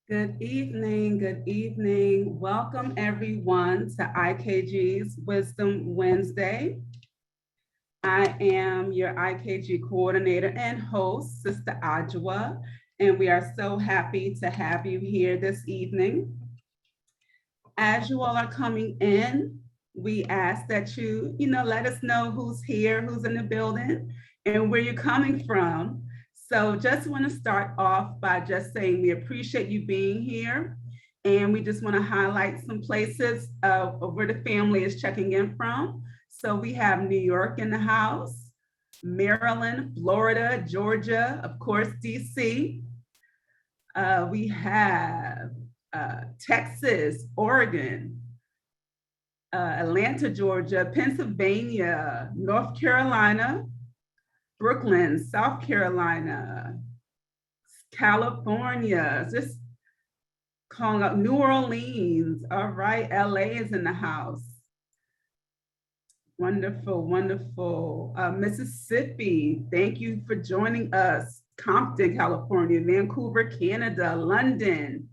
Good evening, good evening. Welcome everyone to IKG's Wisdom Wednesday. I am your IKG coordinator and host, Sister Ajwa, and we are so happy to have you here this evening. As you all are coming in, we ask that you let us know who's here, who's in the building, and where you're coming from. So just want to start off by just saying we appreciate you being here. And we just want to highlight some places of where the family is checking in from. So we have New York in the house, Maryland, Florida, Georgia, of course, DC. We have Texas, Oregon, Atlanta, Georgia, Pennsylvania, North Carolina, Brooklyn, South Carolina, California, just calling up New Orleans. All right, LA is in the house. Wonderful, wonderful. Mississippi, thank you for joining us. Compton, California, Vancouver, Canada, London.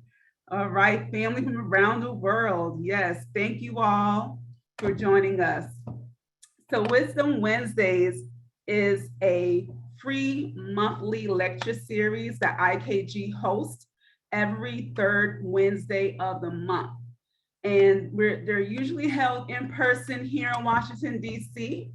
All right, family from around the world. Yes, thank you all for joining us. So Wisdom Wednesdays is a free monthly lecture series that IKG hosts every third Wednesday of the month. And they're usually held in person here in Washington, D.C.,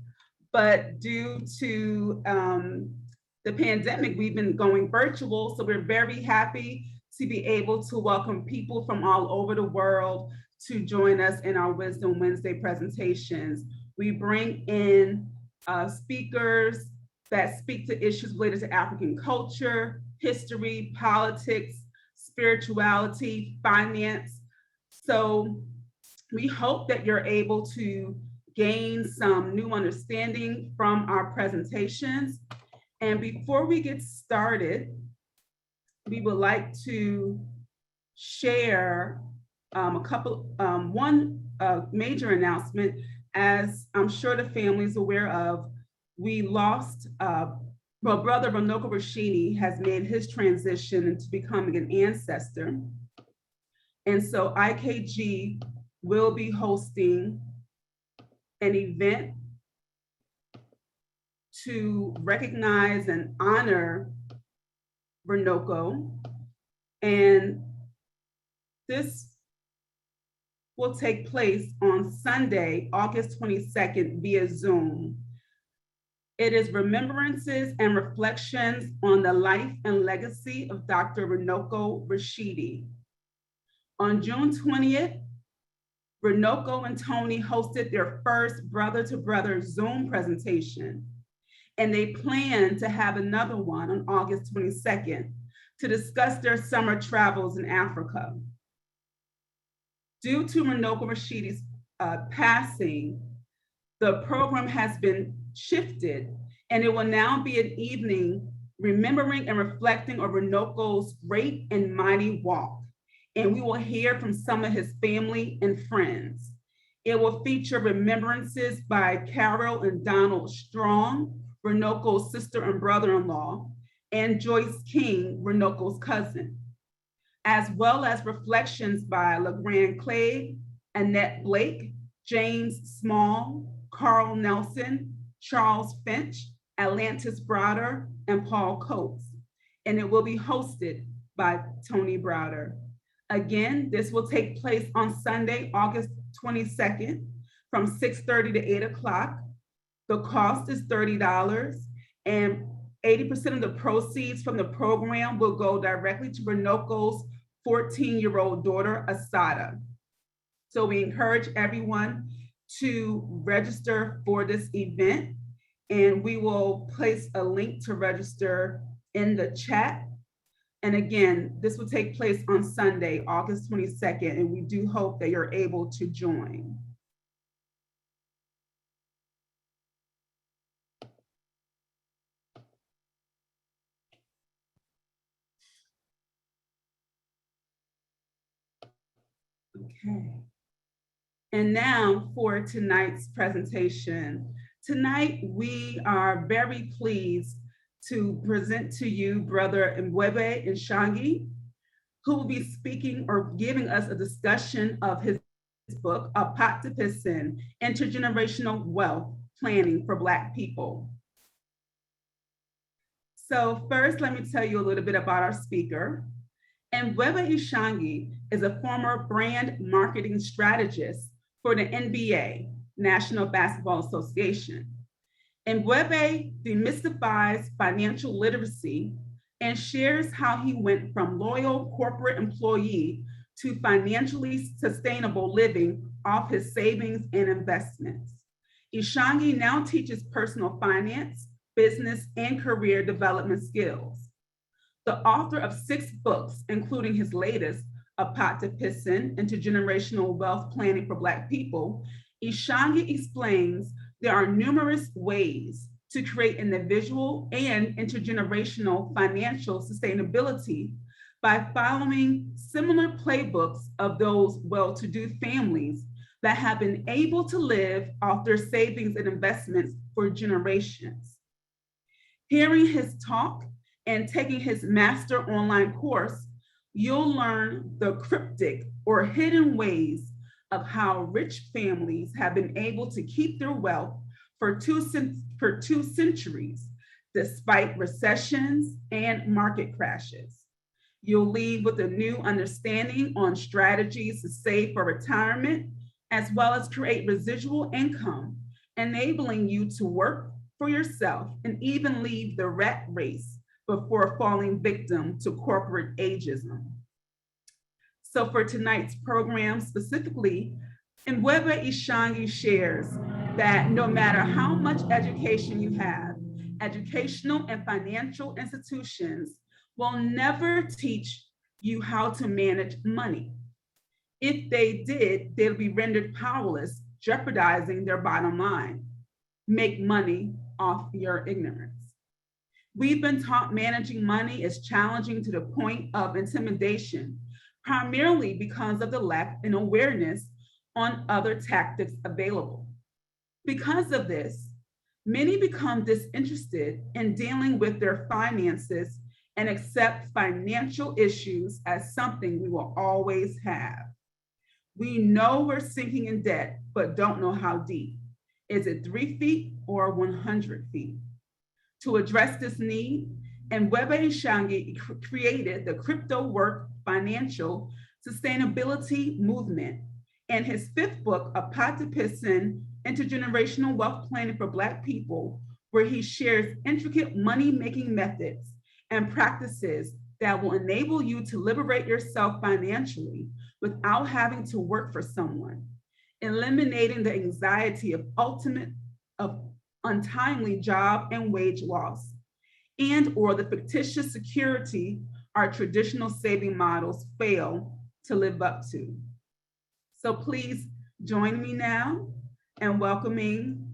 but due to the pandemic, we've been going virtual. So we're very happy to be able to welcome people from all over the world to join us in our Wisdom Wednesday presentations. We bring in speakers that speak to issues related to African culture, history, politics, spirituality, finance. So we hope that you're able to gain some new understanding from our presentations. And before we get started, we would like to share one major announcement. As I'm sure the family is aware of, we lost, Brother Runoko Rashidi has made his transition into becoming an ancestor. And so IKG will be hosting an event to recognize and honor Runoko. And this will take place on Sunday, August 22nd via Zoom. It is remembrances and reflections on the life and legacy of Dr. Runoko Rashidi. On June 20th, Runoko and Tony hosted their first brother-to-brother Zoom presentation, and they plan to have another one on August 22nd to discuss their summer travels in Africa. Due to Runoko Rashidi's passing, the program has been shifted, and it will now be an evening remembering and reflecting on Runoko's great and mighty walk. And we will hear from some of his family and friends. It will feature remembrances by Carol and Donald Strong, Runoko's sister and brother-in-law, and Joyce King, Runoko's cousin, as well as reflections by LeGrand Clay, Annette Blake, James Small, Carl Nelson, Charles Finch, Atlantis Browder, and Paul Coates. And it will be hosted by Tony Browder. Again, this will take place on Sunday, August 22nd from 6:30 to 8 o'clock. The cost is $30, and 80% of the proceeds from the program will go directly to Runoko's 14-year-old daughter, Asada. So we encourage everyone to register for this event, and we will place a link to register in the chat. And again, this will take place on Sunday, August 22nd, and we do hope that you're able to join. Okay. And now for tonight's presentation. Tonight, we are very pleased to present to you Brother Mbwebe Ishangi. who will be speaking or giving us a discussion of his book, Fictitious, Intergenerational Wealth Planning for Black People. So first, let me tell you a little bit about our speaker. Nwebe Ishangi is a former brand marketing strategist for the NBA, National Basketball Association. Nwebe demystifies financial literacy and shares how he went from loyal corporate employee to financially sustainable living off his savings and investments. Ishangi now teaches personal finance, business, and career development skills. The author of 6 books, including his latest, Fictitious, Intergenerational Wealth Planning for Black People, Ishangi explains there are numerous ways to create individual and intergenerational financial sustainability by following similar playbooks of those well-to-do families that have been able to live off their savings and investments for generations. Hearing his talk and taking his master online course, you'll learn the cryptic or hidden ways of how rich families have been able to keep their wealth for two centuries, despite recessions and market crashes. You'll leave with a new understanding on strategies to save for retirement, as well as create residual income, enabling you to work for yourself and even leave the rat race before falling victim to corporate ageism. So for tonight's program specifically, Nwebe Ishangi shares that no matter how much education you have, educational and financial institutions will never teach you how to manage money. If they did, they'll be rendered powerless, jeopardizing their bottom line. Make money off your ignorance. We've been taught managing money is challenging to the point of intimidation, primarily because of the lack of awareness on other tactics available. Because of this, many become disinterested in dealing with their finances and accept financial issues as something we will always have. We know we're sinking in debt, but don't know how deep. Is it 3 feet or 100 feet? To address this need, Nwebe Ishangi created the Cryptowoke financial sustainability movement, and his 5th book, Fictitious, Intergenerational Wealth Planning for Black People, where he shares intricate money-making methods and practices that will enable you to liberate yourself financially without having to work for someone, eliminating the anxiety of untimely job and wage loss, and or the fictitious security our traditional saving models fail to live up to. So please join me now in welcoming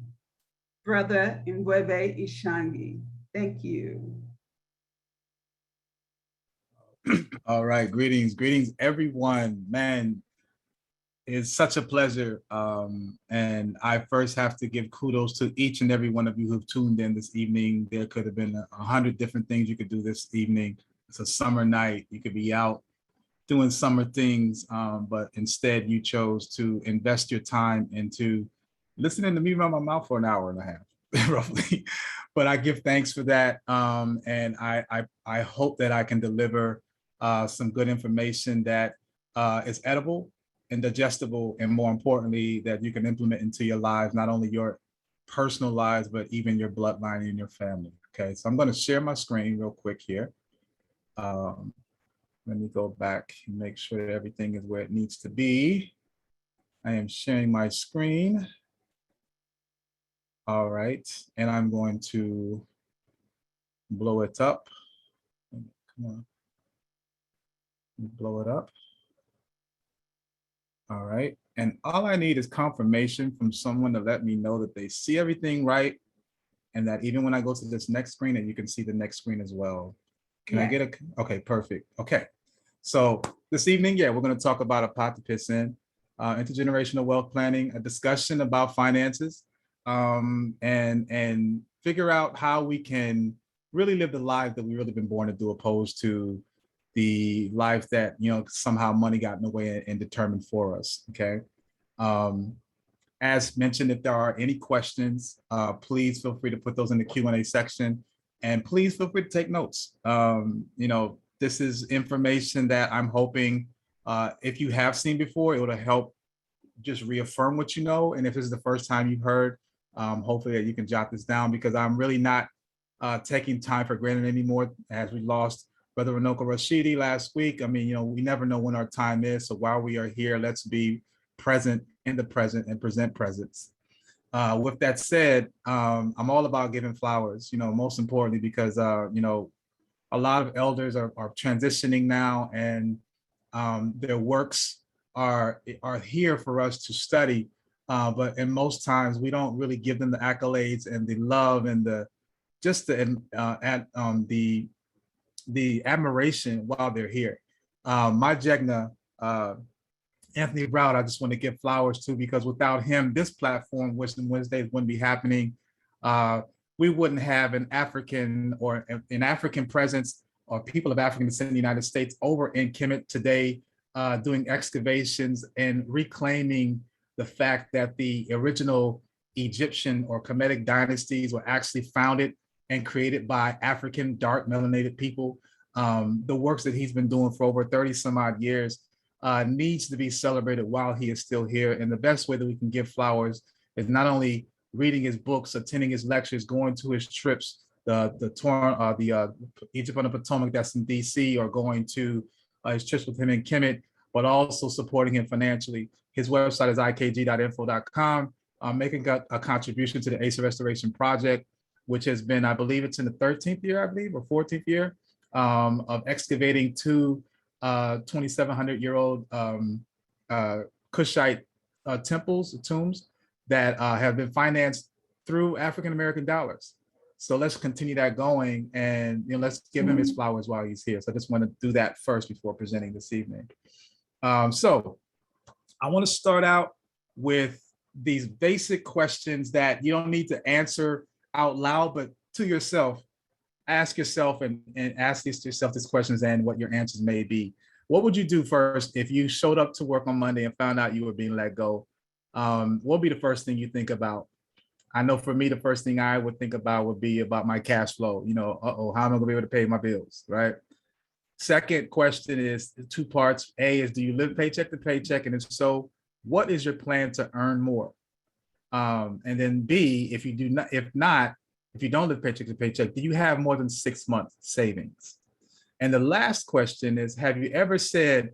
Brother Nwebe Ishangi. Thank you. All right, greetings everyone. Man, it's such a pleasure. And I first have to give kudos to each and every one of you who've tuned in this evening. There could have been 100 different things you could do this evening. It's a summer night. You could be out doing summer things, but instead you chose to invest your time into listening to me run my mouth for an hour and a half, roughly. But I give thanks for that. And I hope that I can deliver some good information that is edible and digestible, and more importantly, that you can implement into your lives, not only your personal lives, but even your bloodline and your family. Okay, so I'm going to share my screen real quick here. Let me go back and make sure that everything is where it needs to be. I am sharing my screen. All right, and I'm going to blow it up. Come on, blow it up. All right, and all I need is confirmation from someone to let me know that they see everything right, and that even when I go to this next screen, that you can see the next screen as well. Can I get a, okay, perfect. Okay, so this evening, we're gonna talk about Fictitious, intergenerational wealth planning, a discussion about finances, and figure out how we can really live the life that we've really been born to do, opposed to the life that, somehow money got in the way and determined for us, okay? As mentioned, if there are any questions, please feel free to put those in the Q&A section, and please feel free to take notes. This is information that I'm hoping, if you have seen before, it will help just reaffirm what you know. And if this is the first time you've heard, hopefully that you can jot this down, because I'm really not taking time for granted anymore, as we lost Brother Runoko Rashidi last week. I mean, we never know when our time is. So while we are here, let's be present in the present and present presence. With that said, I'm all about giving flowers, most importantly, because, a lot of elders are transitioning now, and their works are here for us to study. But in most times, we don't really give them the accolades and the love and the admiration while they're here. My Jegna, Anthony Browd, I just want to give flowers to, because without him, this platform, Wisdom Wednesdays, wouldn't be happening. We wouldn't have an African presence or people of African descent in the United States over in Kemet today, doing excavations and reclaiming the fact that the original Egyptian or Kemetic dynasties were actually founded and created by African dark melanated people. The works that he's been doing for over 30 some odd years needs to be celebrated while he is still here. And the best way that we can give flowers is not only reading his books, attending his lectures, going to his trips, the Egypt on the Potomac that's in DC, or going to his trips with him in Kemet, but also supporting him financially. His website is ikg.info.com, making a contribution to the Ace of Restoration Project, which has been, I believe it's in the 13th year, I believe, or 14th year, of excavating two 2,700-year-old Kushite tombs that have been financed through African-American dollars. So let's continue that going, and let's give him his flowers while he's here. So I just want to do that first before presenting this evening. So I want to start out with these basic questions that you don't need to answer out loud, but to yourself, ask yourself and ask yourself these questions and what your answers may be. What would you do first if you showed up to work on Monday and found out you were being let go? What would be the first thing you think about? I know for me, the first thing I would think about would be about my cash flow. How am I gonna be able to pay my bills, right? Second question is two parts. A is, do you live paycheck to paycheck? And if so, what is your plan to earn more? And then B, if you don't live paycheck to paycheck, do you have more than 6 months savings? And the last question is, have you ever said,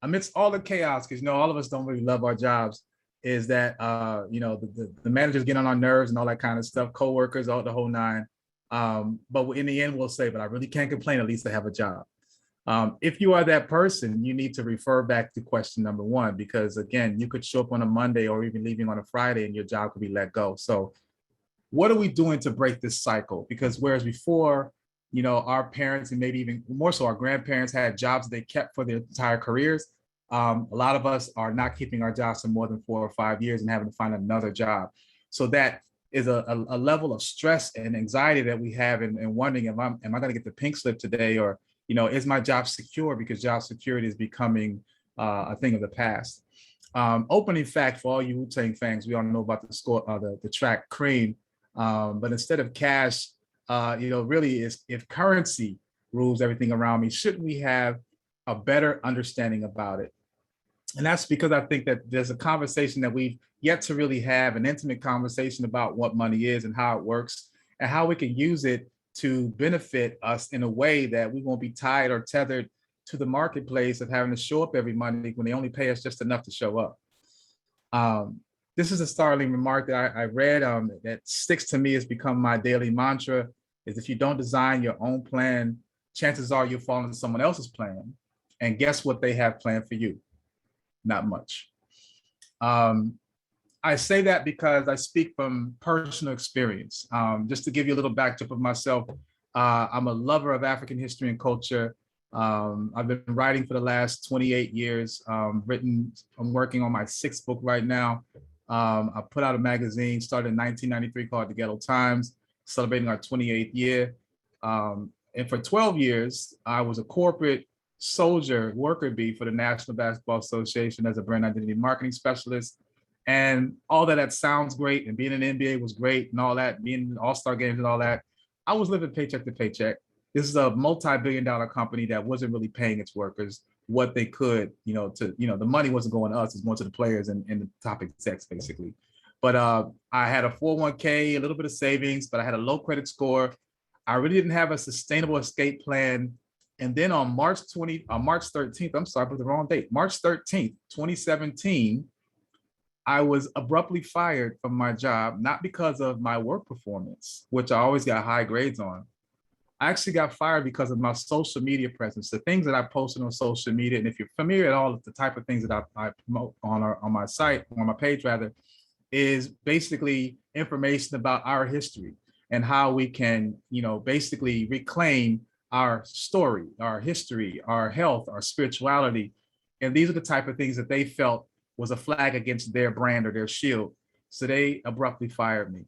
amidst all the chaos, because all of us don't really love our jobs, is that the managers get on our nerves and all that kind of stuff, coworkers, all the whole nine. But in the end, we'll say, but I really can't complain, at least I have a job. If you are that person, you need to refer back to question number one, because again, you could show up on a Monday or even leaving on a Friday and your job could be let go. So what are we doing to break this cycle? Because whereas before, our parents, and maybe even more so our grandparents, had jobs they kept for their entire careers, a lot of us are not keeping our jobs for more than 4 or 5 years and having to find another job. So that is a level of stress and anxiety that we have, and wondering, am I going to get the pink slip today, or is my job secure? Because job security is becoming a thing of the past. Opening fact for all you Wu-Tang fans, we all know about the track Cream, but instead of cash, really is, if currency rules everything around me, shouldn't we have a better understanding about it? And that's because I think that there's a conversation that we've yet to really have, an intimate conversation about what money is and how it works and how we can use it to benefit us in a way that we won't be tied or tethered to the marketplace of having to show up every Monday when they only pay us just enough to show up. This is a startling remark that I read that sticks to me, has become my daily mantra, is if you don't design your own plan, chances are you'll fall into someone else's plan. And guess what they have planned for you? Not much. I say that because I speak from personal experience. Just to give you a little backdrop of myself, I'm a lover of African history and culture. I've been writing for the last 28 years, I'm working on my 6th book right now. I put out a magazine, started in 1993, called The Ghetto Times, celebrating our 28th year. And for 12 years, I was a corporate soldier worker bee for the National Basketball Association as a brand identity marketing specialist. And all that sounds great. And being in the NBA was great and all that, being in all-star games and all that. I was living paycheck to paycheck. This is a multi-billion-dollar company that wasn't really paying its workers what they could, the money wasn't going to us, it's going to the players and the top execs, basically. But I had a 401k, a little bit of savings, but I had a low credit score. I really didn't have a sustainable escape plan. And then on March 13th, I'm sorry, I put the wrong date, March 13th, 2017, I was abruptly fired from my job, not because of my work performance, which I always got high grades on. I actually got fired because of my social media presence, the things that I posted on social media. And if you're familiar at all with the type of things that I promote on my site, on my page rather, is basically information about our history and how we can, basically reclaim our story, our history, our health, our spirituality. And these are the type of things that they felt was a flag against their brand or their shield. So they abruptly fired me.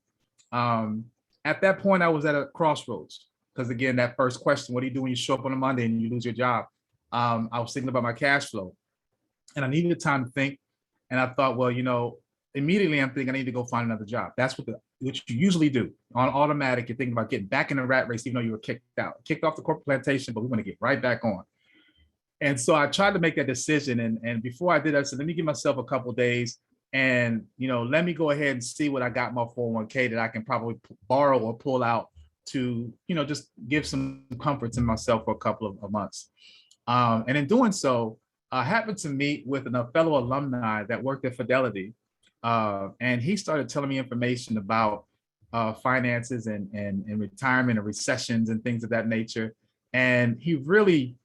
At that point, I was at a crossroads. Because again, that first question, what do you do when you show up on a Monday and you lose your job? I was thinking about my cash flow and I needed time to think. And I thought, well, immediately I'm thinking I need to go find another job. That's what you usually do. On automatic, you're thinking about getting back in the rat race, even though you were kicked off the corporate plantation, but we want to get right back on. And so I tried to make that decision. And before I did that, I said, let me give myself a couple of days and, let me go ahead and see what I got in my 401k that I can probably borrow or pull out to, just give some comfort to myself for a couple of months. And in doing so, I happened to meet with a fellow alumni that worked at Fidelity. And he started telling me information about finances and retirement and recessions and things of that nature. And he really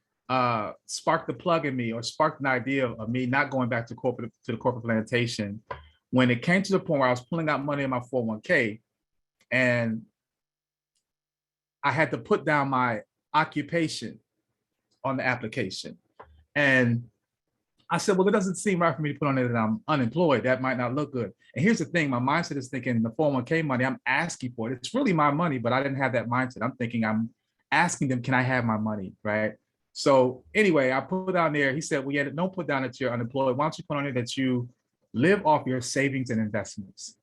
sparked the plug in me, or sparked an idea of me not going back to the corporate plantation when it came to the point where I was pulling out money in my 401k and I had to put down my occupation on the application. And I said, well, it doesn't seem right for me to put on there that I'm unemployed. That might not look good. And here's the thing, my mindset is thinking the 401k money, I'm asking for it. It's really my money, but I didn't have that mindset. I'm thinking I'm asking them, can I have my money, right? So anyway, I put down there, he said, well, yeah, don't put down that you're unemployed. Why don't you put on there that you live off your savings and investments?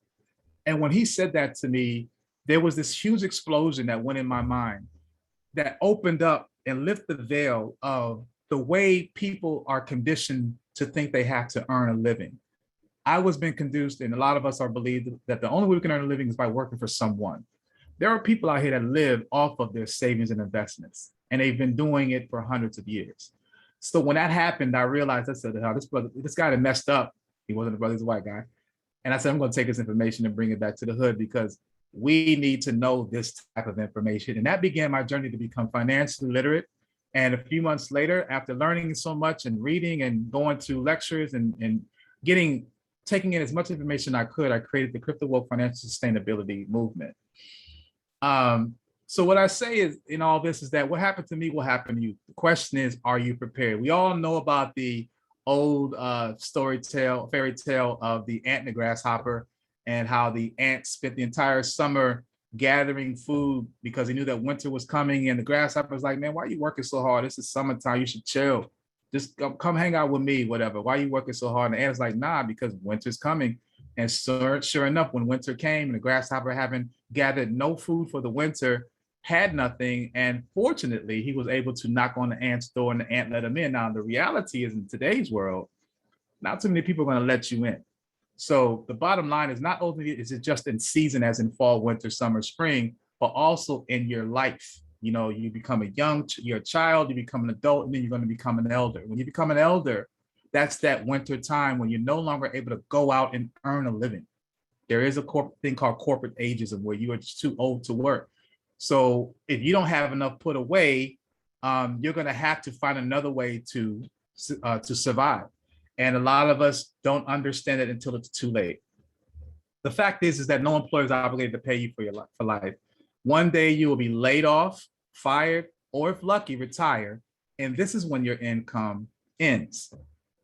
And when he said that to me, there was this huge explosion that went in my mind that opened up and lifted the veil of the way people are conditioned to think they have to earn a living. I was being conduced, and a lot of us are believed that the only way we can earn a living is by working for someone. There are people out here that live off of their savings and investments, and they've been doing it for hundreds of years. So when that happened, I realized, I said, oh, this guy that messed up, he wasn't a brother, he's a white guy. And I said, I'm going to take this information and bring it back to the hood because we need to know this type of information. And that began my journey to become financially literate. And a few months later, after learning so much and reading and going to lectures and taking in as much information I could, I created the Cryptowoke financial sustainability movement. So what I say is in all this is that what happened to me will happen to you. The question is, are you prepared? We all know about the old fairy tale of the ant and the grasshopper, and how the ant spent the entire summer gathering food because he knew that winter was coming, and the grasshopper was like, man, why are you working so hard? This is summertime, you should chill. Just come hang out with me, whatever. Why are you working so hard? And the ant is like, nah, because winter's coming. And sure enough, when winter came and the grasshopper, having gathered no food for the winter, had nothing. And fortunately, he was able to knock on the ant's door and the ant let him in. Now, the reality is in today's world, not too many people are going to let you in. So the bottom line is not only is it just in season as in fall, winter, summer, spring, but also in your life. You become you're a child, you become an adult, and then you're going to become an elder. When you become an elder, that's that winter time when you're no longer able to go out and earn a living. There is a thing called corporate ageism where you are just too old to work. So if you don't have enough put away, you're going to have to find another way to survive. And a lot of us don't understand it until it's too late. The fact is that no employer is obligated to pay you for life. One day you will be laid off, fired, or if lucky, retire. And this is when your income ends.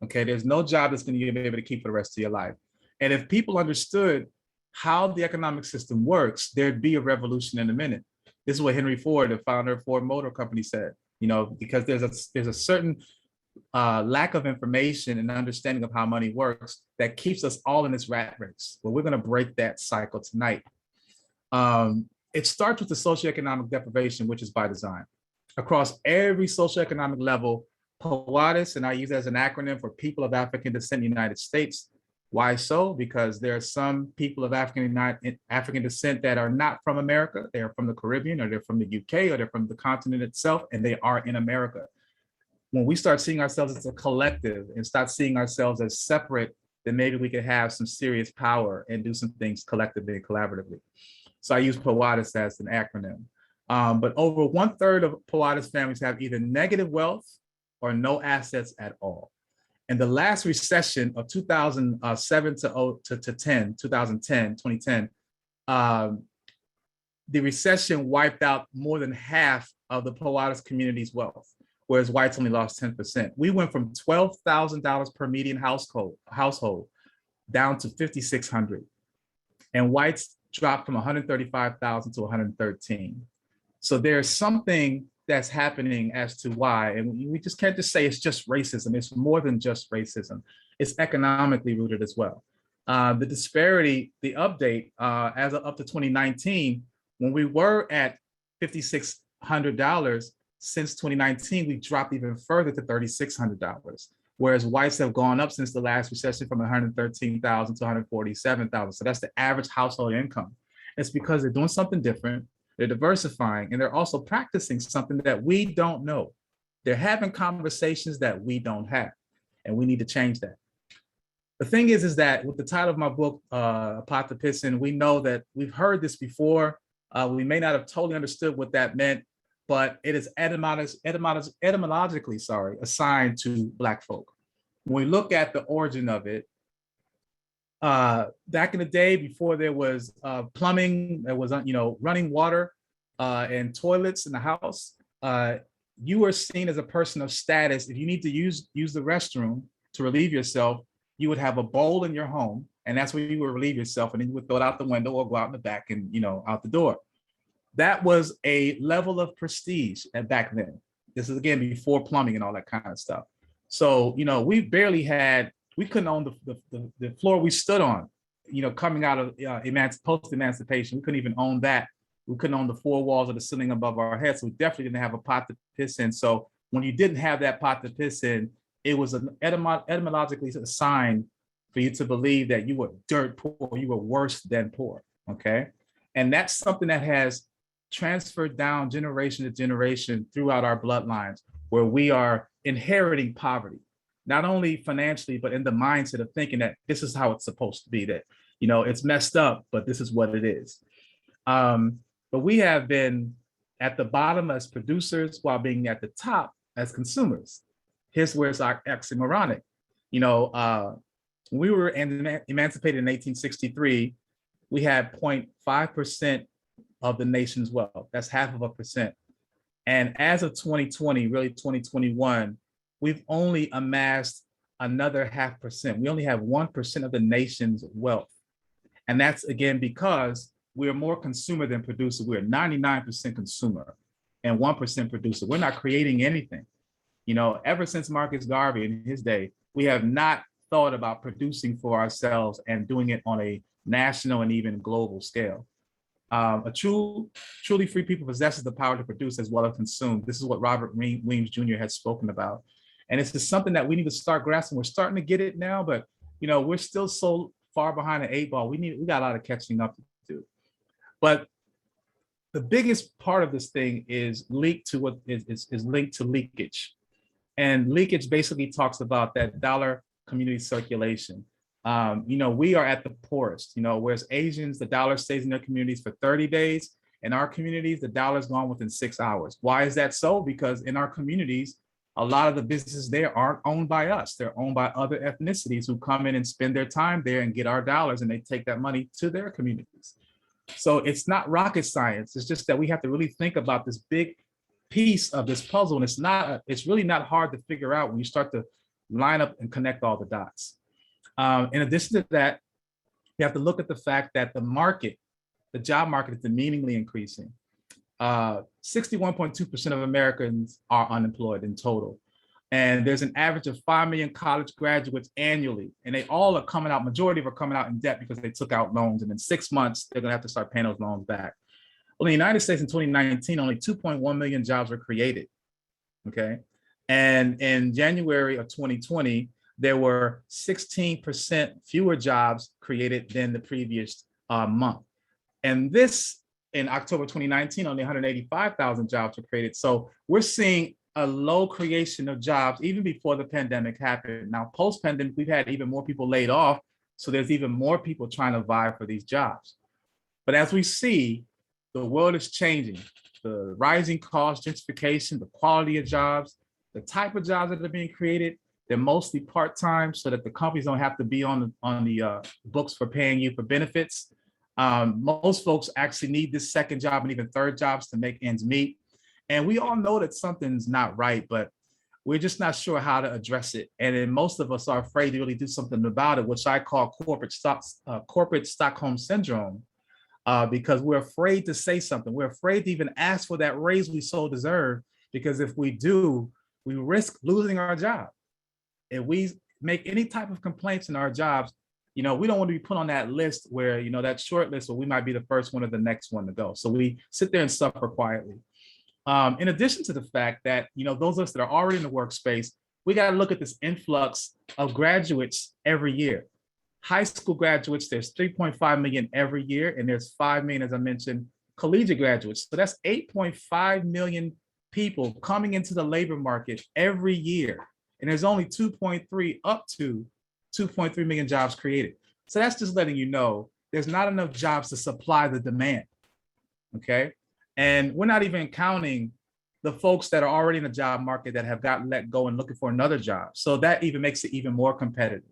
Okay, there's no job that's going to be able to keep for the rest of your life. And if people understood how the economic system works, there'd be a revolution in a minute. This is what Henry Ford, the founder of Ford Motor Company, said. because there's a certain lack of information and understanding of how money works that keeps us all in this rat race. Well, we're going to break that cycle tonight. It starts with the socioeconomic deprivation, which is by design. Across every socioeconomic level, POADIS, and I use it as an acronym for People of African Descent in the United States. Why so? Because there are some people of African descent that are not from America. They are from the Caribbean, or they're from the UK, or they're from the continent itself, and they are in America. When we start seeing ourselves as a collective and start seeing ourselves as separate, then maybe we could have some serious power and do some things collectively and collaboratively. So I use POADIS as an acronym. But over 1/3 of POADIS families have either negative wealth or no assets at all. In the last recession of 2007 to 2010, the recession wiped out more than half of the POADIS community's wealth, whereas whites only lost 10%. We went from $12,000 per median household down to $5,600, and whites dropped from 135,000 to 113. So there's something that's happening as to why, and we just can't just say it's just racism. It's more than just racism. It's economically rooted as well. The disparity, the update, as of up to 2019, when we were at $5,600, since 2019, we dropped even further to $3,600, whereas whites have gone up since the last recession from 113,000 to 147,000. So that's the average household income. It's because they're doing something different. They're diversifying, and they're also practicing something that we don't know. They're having conversations that we don't have, and we need to change that. The thing is that with the title of my book, Apothepsin, we know that we've heard this before. We may not have totally understood what that meant, but it is etymologically assigned to Black folk. When we look at the origin of it, back in the day, before there was plumbing, there was running water and toilets in the house, you were seen as a person of status. If you need to use the restroom to relieve yourself, you would have a bowl in your home, and that's where you would relieve yourself, and then you would throw it out the window or go out in the back and out the door. That was a level of prestige back then. This is again before plumbing and all that kind of stuff. So we barely had. We couldn't own the floor we stood on, coming out of post-emancipation. We couldn't even own that. We couldn't own the four walls or the ceiling above our heads. So we definitely didn't have a pot to piss in. So when you didn't have that pot to piss in, it was etymologically assigned for you to believe that you were dirt poor, you were worse than poor, okay? And that's something that has transferred down generation to generation throughout our bloodlines, where we are inheriting poverty. Not only financially, but in the mindset of thinking that this is how it's supposed to be, that, it's messed up, but this is what it is. But we have been at the bottom as producers while being at the top as consumers. Here's where it's oxymoronic. When we were emancipated in 1863, we had 0.5% of the nation's wealth. That's 0.5%. And as of 2020, really 2021, we've only amassed another 0.5%. We only have 1% of the nation's wealth. And that's again because we're more consumer than producer. We're 99% consumer and 1% producer. We're not creating anything. Ever since Marcus Garvey in his day, we have not thought about producing for ourselves and doing it on a national and even global scale. A truly free people possesses the power to produce as well as consume. This is what Robert Weems Jr. has spoken about. And it's just something that we need to start grasping. We're starting to get it now, but we're still so far behind the 8 ball. We got a lot of catching up to do. But the biggest part of this thing is linked to linked to leakage. And leakage basically talks about that dollar community circulation. We are at the poorest, whereas Asians, the dollar stays in their communities for 30 days. In our communities, the dollar's gone within 6 hours. Why is that so? Because in our communities, a lot of the businesses there aren't owned by us. They're owned by other ethnicities who come in and spend their time there and get our dollars, and they take that money to their communities. So it's not rocket science. It's just that we have to really think about this big piece of this puzzle. And it's really not hard to figure out when you start to line up and connect all the dots. In addition to that, you have to look at the fact that the job market is demeaningly increasing. 61.2% of Americans are unemployed in total. And there's an average of 5 million college graduates annually. And they all are coming out, majority of them are coming out in debt because they took out loans. And in 6 months, they're gonna have to start paying those loans back. Well, in the United States in 2019, only 2.1 million jobs were created, okay? And in January of 2020, there were 16% fewer jobs created than the previous month. And this, in October 2019, only 185,000 jobs were created. So we're seeing a low creation of jobs even before the pandemic happened. Now, post-pandemic, we've had even more people laid off. So there's even more people trying to vie for these jobs. But as we see, the world is changing. The rising cost, gentrification, the quality of jobs, the type of jobs that are being created, they're mostly part-time so that the companies don't have to be on the books for paying you for benefits. Most folks actually need this second job and even third jobs to make ends meet. And we all know that something's not right, but we're just not sure how to address it. And then most of us are afraid to really do something about it, which I call corporate Stockholm syndrome. Because we're afraid to say something. We're afraid to even ask for that raise we so deserve, because if we do, we risk losing our job. If we make any type of complaints in our jobs, we don't want to be put on that list where, that short list where we might be the first one or the next one to go. So we sit there and suffer quietly. In addition to the fact that, those of us that are already in the workspace, we got to look at this influx of graduates every year. High school graduates, there's 3.5 million every year, and there's 5 million, as I mentioned, collegiate graduates. So that's 8.5 million people coming into the labor market every year. And there's only 2.3 up to 2.3 million jobs created. So that's just letting you know there's not enough jobs to supply the demand, okay? And we're not even counting the folks that are already in the job market that have gotten let go and looking for another job. So that even makes it even more competitive.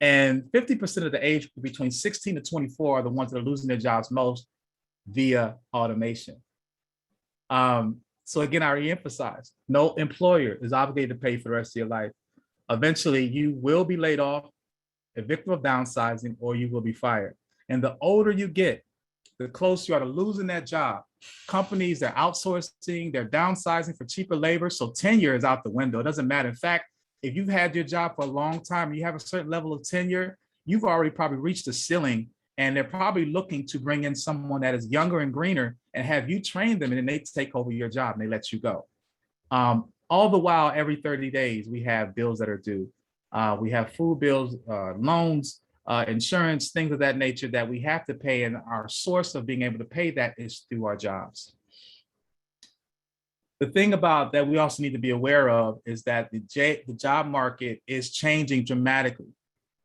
And 50% of the age group between 16 to 24 are the ones that are losing their jobs most via automation. So again, I reemphasize, no employer is obligated to pay for the rest of your life. Eventually, you will be laid off, a victim of downsizing, or you will be fired. And the older you get, the closer you are to losing that job. Companies, they're outsourcing, they're downsizing for cheaper labor. So tenure is out the window. It doesn't matter. In fact, if you've had your job for a long time, and you have a certain level of tenure, you've already probably reached the ceiling, and they're probably looking to bring in someone that is younger and greener and have you train them, and then they take over your job and they let you go. All the while, every 30 days, we have bills that are due. We have food bills, loans, insurance, things of that nature that we have to pay, and our source of being able to pay that is through our jobs. The thing about that we also need to be aware of is that the job market is changing dramatically.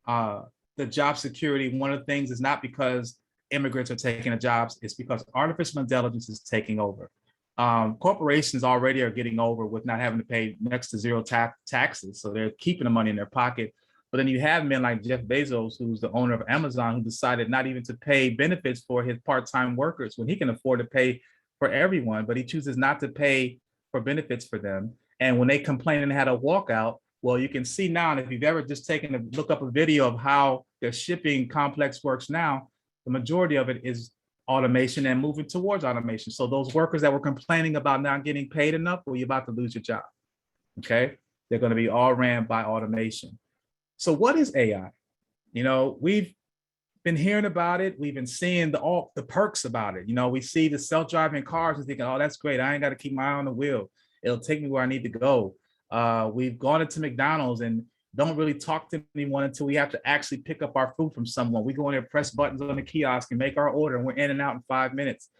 The job security, one of the things is not because immigrants are taking the jobs, it's because artificial intelligence is taking over. Corporations already are getting over with not having to pay next to zero taxes, so they're keeping the money in their pocket. But then you have men like Jeff Bezos, who's the owner of Amazon, who decided not even to pay benefits for his part-time workers when he can afford to pay for everyone, but he chooses not to pay for benefits for them. And when they complain and had a walkout, well, you can see now, and if you've ever just taken a look up a video of how their shipping complex works now, the majority of it is automation and moving towards automation. So those workers that were complaining about not getting paid enough, well, you're about to lose your job, okay? They're gonna be all ran by automation. So what is AI? We've been hearing about it. We've been seeing all the perks about it. We see the self-driving cars and thinking, oh, that's great. I ain't got to keep my eye on the wheel. It'll take me where I need to go. We've gone into McDonald's and don't really talk to anyone until we have to actually pick up our food from someone. We go in there, press buttons on the kiosk and make our order, and we're in and out in 5 minutes.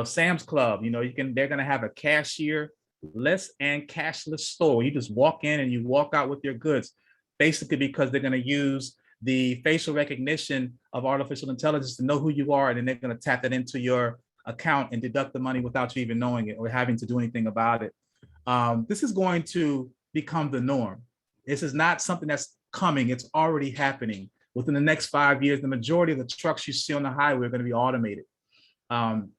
Sam's Club, they're going to have a cashier-less and cashless store. You just walk in and you walk out with your goods, basically because they're going to use the facial recognition of artificial intelligence to know who you are, and then they're going to tap that into your account and deduct the money without you even knowing it or having to do anything about it. This is going to become the norm. This is not something that's coming, it's already happening. Within the next 5 years, the majority of the trucks you see on the highway are going to be automated.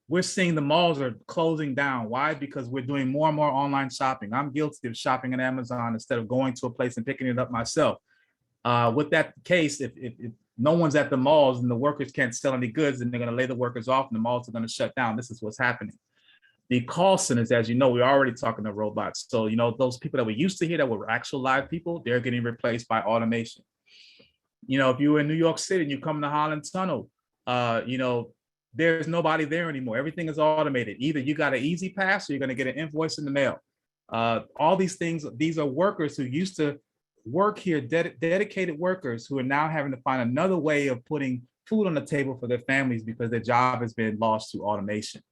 We're seeing the malls are closing down. Why? Because we're doing more and more online shopping. I'm guilty of shopping on Amazon instead of going to a place and picking it up myself. With that case, if no one's at the malls and the workers can't sell any goods, then they're going to lay the workers off and the malls are going to shut down. This is what's happening. The call centers, as you know, we're already talking to robots. So, you know, those people that we used to hear that were actual live people, they're getting replaced by automation. You know, if you were in New York City and you come to Holland Tunnel, you know, there's nobody there anymore. Everything is automated. Either you got an easy pass or you're going to get an invoice in the mail. All these things, these are workers who used to work here, dedicated workers who are now having to find another way of putting food on the table for their families because their job has been lost to automation.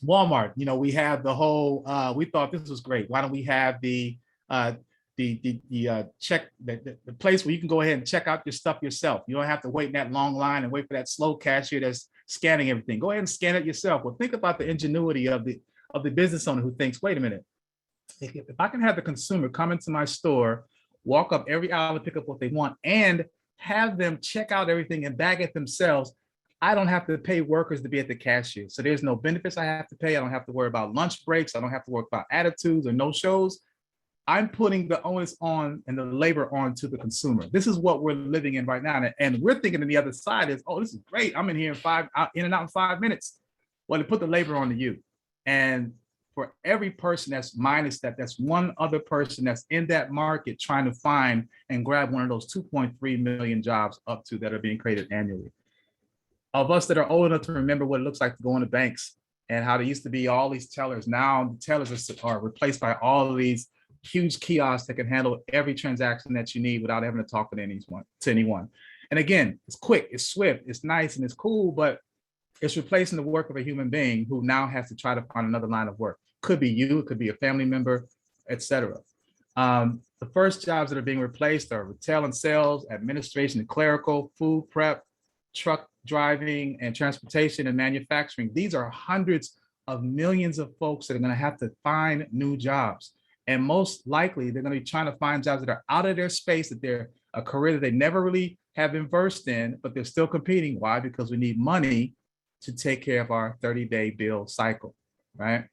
Walmart, you know, we have the whole, we thought this was great. Why don't we have the check, the place where you can go ahead and check out your stuff yourself. You don't have to wait in that long line and wait for that slow cashier that's scanning everything. Go ahead and scan it yourself. Well, think about the ingenuity of the business owner who thinks, wait a minute, if I can have the consumer come into my store, walk up every aisle and pick up what they want and have them check out everything and bag it themselves, I don't have to pay workers to be at the cashier. So there's no benefits I have to pay. I don't have to worry about lunch breaks. I don't have to worry about attitudes or no shows. I'm putting the onus on and the labor on to the consumer. This is what we're living in right now. And we're thinking on the other side is, oh, this is great. I'm in here in and out in 5 minutes. Well, to put the labor on to you. And for every person that's minus that, that's one other person that's in that market trying to find and grab one of those 2.3 million jobs up to that are being created annually. Of us that are old enough to remember what it looks like to go into banks and how there used to be all these tellers. Now the tellers are replaced by all of these huge kiosks that can handle every transaction that you need without having to talk to anyone. And again, it's quick, it's swift, it's nice, and it's cool, but it's replacing the work of a human being who now has to try to find another line of work. Could be you, it could be a family member, etc. The first jobs that are being replaced are retail and sales, administration and clerical, food prep, truck driving and transportation and manufacturing. These are hundreds of millions of folks that are going to have to find new jobs. And most likely they're going to be trying to find jobs that are out of their space, that they're a career that they never really have been versed in, but they're still competing. Why? Because we need money to take care of our 30-day bill cycle, right?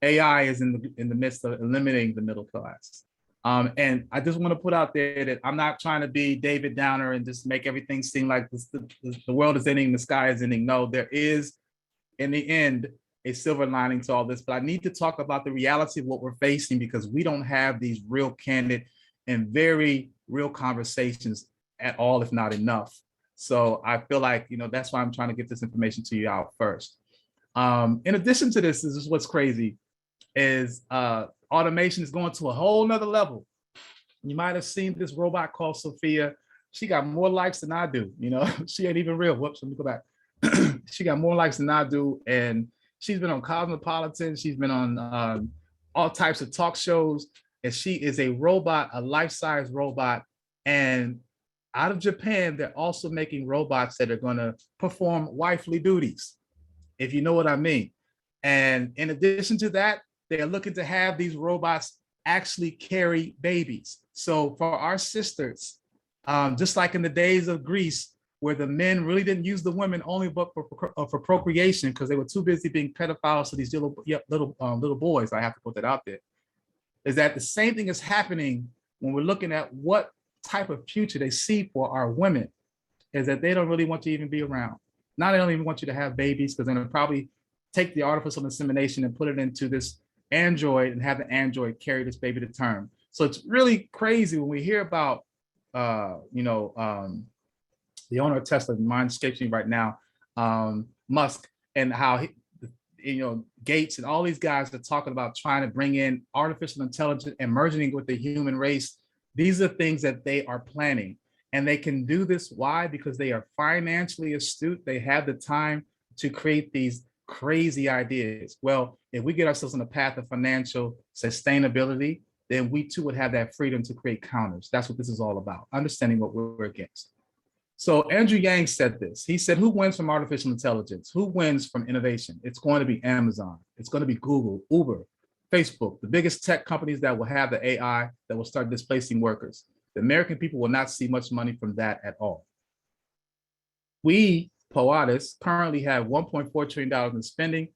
AI is in the midst of eliminating the middle class. And I just want to put out there that I'm not trying to be David Downer and just make everything seem like the world is ending, the sky is ending. No, there is, in the end, a silver lining to all this. But I need to talk about the reality of what we're facing because we don't have these real candid and very real conversations at all, if not enough. So I feel like, you know, that's why I'm trying to get this information to you out first. In addition to this is what's crazy is automation is going to a whole nother level. You might have seen this robot called Sophia. She got more likes than I do. You know, she ain't even real. Whoops, let me go back. She got more likes than I do. And she's been on Cosmopolitan. She's been on all types of talk shows. And she is a robot, a life-size robot. And out of Japan, they're also making robots that are going to perform wifely duties, if you know what I mean. And in addition to that, they're looking to have these robots actually carry babies. So for our sisters, just like in the days of Greece, where the men really didn't use the women only but for procreation because they were too busy being pedophiles to these little boys, I have to put that out there, is that the same thing is happening when we're looking at what type of future they see for our women, is that they don't really want to even be around. Now they don't even want you to have babies because they're going to probably take the artificial insemination and put it into this android and have the android carry this baby to term. So it's really crazy when we hear about, the owner of Tesla, mine escapes me right now, Musk, and how Gates and all these guys are talking about trying to bring in artificial intelligence and merging with the human race. These are things that they are planning, and they can do this. Why? Because they are financially astute. They have the time to create these crazy ideas. Well, if we get ourselves on the path of financial sustainability, then we too would have that freedom to create counters. That's what this is all about, understanding what we're against. So Andrew Yang said this. He said, who wins from artificial intelligence? Who wins from innovation? It's going to be Amazon. It's going to be Google, Uber, Facebook, the biggest tech companies that will have the AI that will start displacing workers. The American people will not see much money from that at all. We, POATUS, currently have $1.4 trillion in spending,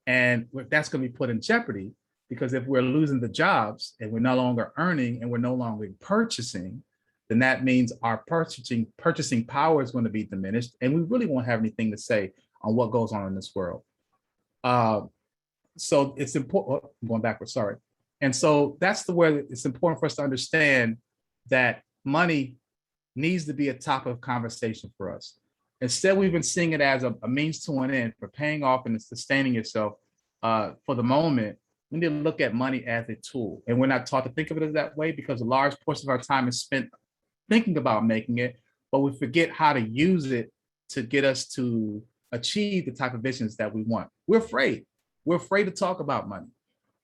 and that's going to be put in jeopardy because if we're losing the jobs and we're no longer earning and we're no longer purchasing, then that means our purchasing power is going to be diminished, and we really won't have anything to say on what goes on in this world. So it's important, oh, I'm going backwards, sorry. And so that's the where it's important for us to understand that money needs to be a topic of conversation for us. Instead, we've been seeing it as a means to an end for paying off and sustaining yourself for the moment. We need to look at money as a tool. And we're not taught to think of it as that way because a large portion of our time is spent thinking about making it, but we forget how to use it to get us to achieve the type of visions that we want. We're afraid. We're afraid to talk about money.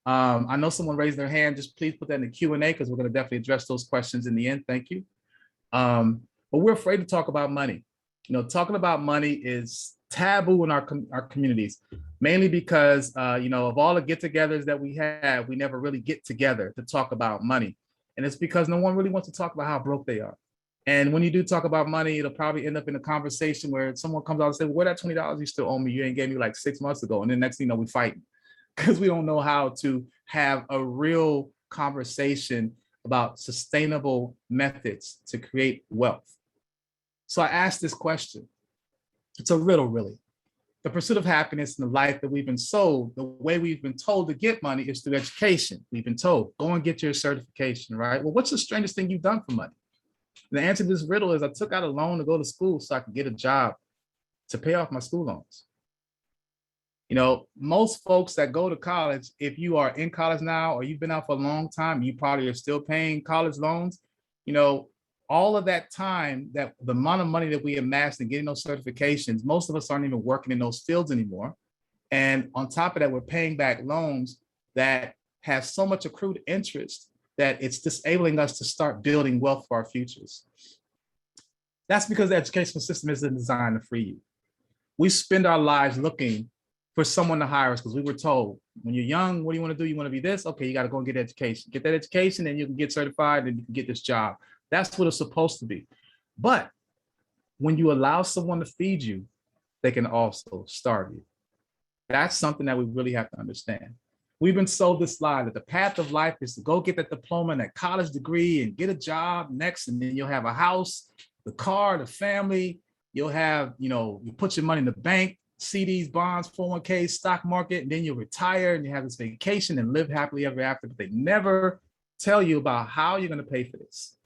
I know someone raised their hand. Just please put that in the Q&A because we're going to definitely address those questions in the end. Thank you. But we're afraid to talk about money. You know, talking about money is taboo in our communities, mainly because, you know, of all the get-togethers that we have, we never really get together to talk about money. And it's because no one really wants to talk about how broke they are. And when you do talk about money, it'll probably end up in a conversation where someone comes out and says, well, where that $20 you still owe me? You ain't gave me like 6 months ago. And then next thing you know, we fight because we don't know how to have a real conversation about sustainable methods to create wealth. So I asked this question. It's a riddle, really. The pursuit of happiness in the life that we've been sold, the way we've been told to get money is through education. We've been told, go and get your certification, right? Well, what's the strangest thing you've done for money? And the answer to this riddle is I took out a loan to go to school so I could get a job to pay off my school loans. You know, most folks that go to college, if you are in college now or you've been out for a long time, you probably are still paying college loans. You know, all of that time, that the amount of money that we amassed in getting those certifications, most of us aren't even working in those fields anymore. And on top of that, we're paying back loans that have so much accrued interest that it's disabling us to start building wealth for our futures. That's because the educational system isn't designed to free you. We spend our lives looking for someone to hire us because we were told, when you're young, what do you want to do? You want to be this? Okay, you got to go and get education. Get that education and you can get certified and you can get this job. That's what it's supposed to be. But when you allow someone to feed you, they can also starve you. That's something that we really have to understand. We've been sold this lie that the path of life is to go get that diploma and that college degree and get a job next, and then you'll have a house, the car, the family. You'll have, you know, you put your money in the bank, CDs, bonds, 401ks, stock market, and then you'll retire and you have this vacation and live happily ever after. But they never tell you about how you're going to pay for this.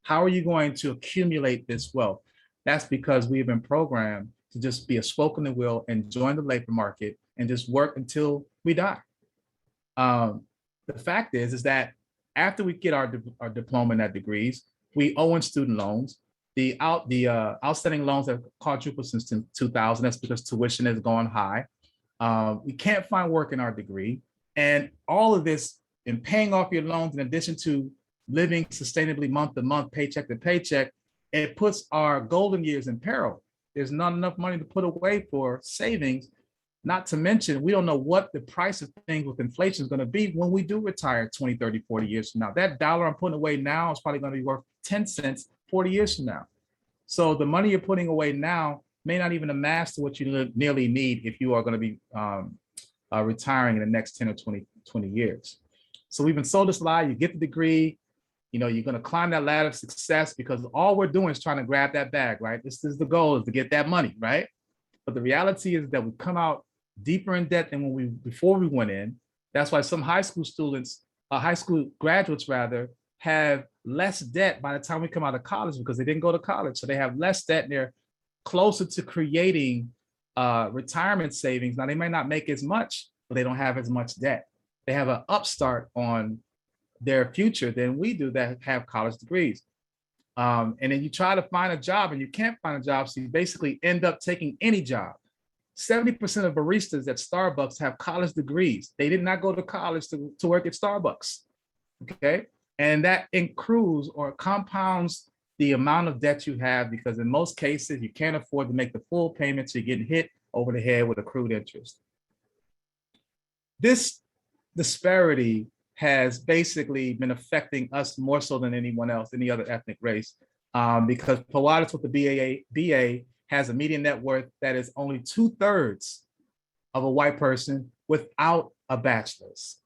How are you going to accumulate this wealth? That's because we've been programmed to just be a spoke in the wheel and join the labor market and just work until we die. The fact is that after we get our diploma and our degrees, we owe in student loans. The outstanding loans have quadrupled since 2000. That's because tuition has gone high. We can't find work in our degree. And all of this in paying off your loans, in addition to living sustainably month to month, paycheck to paycheck, it puts our golden years in peril. There's not enough money to put away for savings. Not to mention, we don't know what the price of things with inflation is going to be when we do retire 20, 30, 40 years from now. That dollar I'm putting away now is probably going to be worth 10 cents 40 years from now. So the money you're putting away now may not even amass to what you nearly need if you are going to be retiring in the next 10 or 20 years. So we've been sold this lie. You get the degree, you know, you're going to climb that ladder of success because all we're doing is trying to grab that bag, right? This is the goal, is to get that money, right? But the reality is that we come out deeper in debt than before we went in. That's why some high school students, high school graduates rather, have less debt by the time we come out of college because they didn't go to college. So they have less debt and they're closer to creating retirement savings. Now they may not make as much, but they don't have as much debt. They have an upstart on their future than we do that have college degrees. And then you try to find a job and you can't find a job. So you basically end up taking any job. 70% of baristas at Starbucks have college degrees. They did not go to college to work at Starbucks, okay? And that accrues or compounds the amount of debt you have because in most cases, you can't afford to make the full payment, so you're getting hit over the head with accrued interest. This disparity has basically been affecting us more so than anyone else, any other ethnic race, because Pilates with the BA has a median net worth that is only 2/3 of a white person without a bachelor's.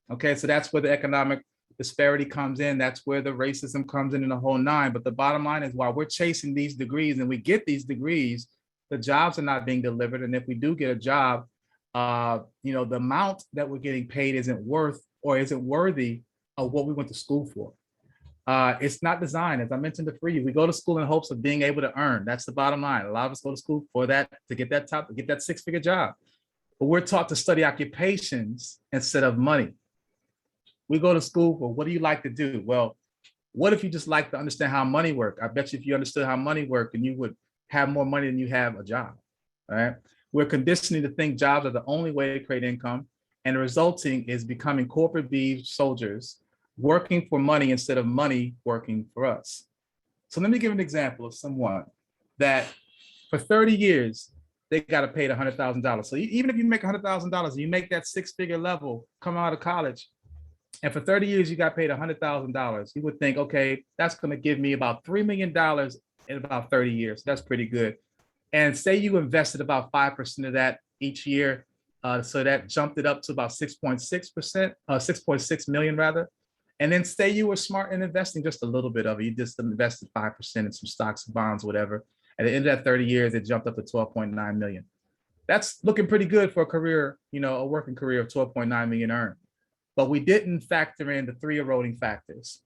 Okay, so that's where the economic disparity comes in. That's where the racism comes in the whole nine. But the bottom line is while we're chasing these degrees and we get these degrees, the jobs are not being delivered. And if we do get a job, the amount that we're getting paid isn't worth or isn't worthy of what we went to school for. It's not designed, as I mentioned before you, we go to school in hopes of being able to earn. That's the bottom line. A lot of us go to school for that, to get that six-figure job. But we're taught to study occupations instead of money. We go to school for, what do you like to do? Well, what if you just like to understand how money works? I bet you if you understood how money works, then you would have more money than you have a job, all right? We're conditioning to think jobs are the only way to create income, and the resulting is becoming corporate beef soldiers, working for money instead of money working for us. So let me give an example of someone that for 30 years, they got paid $100,000. So even if you make $100,000, you make that six-figure level, come out of college, and for 30 years, you got paid $100,000, you would think, okay, that's going to give me about $3 million in about 30 years. That's pretty good. And say you invested about 5% of that each year. So that jumped it up to about 6.6%, 6.6 million rather. And then say you were smart in investing just a little bit of it. You just invested 5% in some stocks, bonds, whatever. At the end of that 30 years, it jumped up to 12.9 million. That's looking pretty good for a career, a working career of 12.9 million earned. But we didn't factor in the three eroding factors.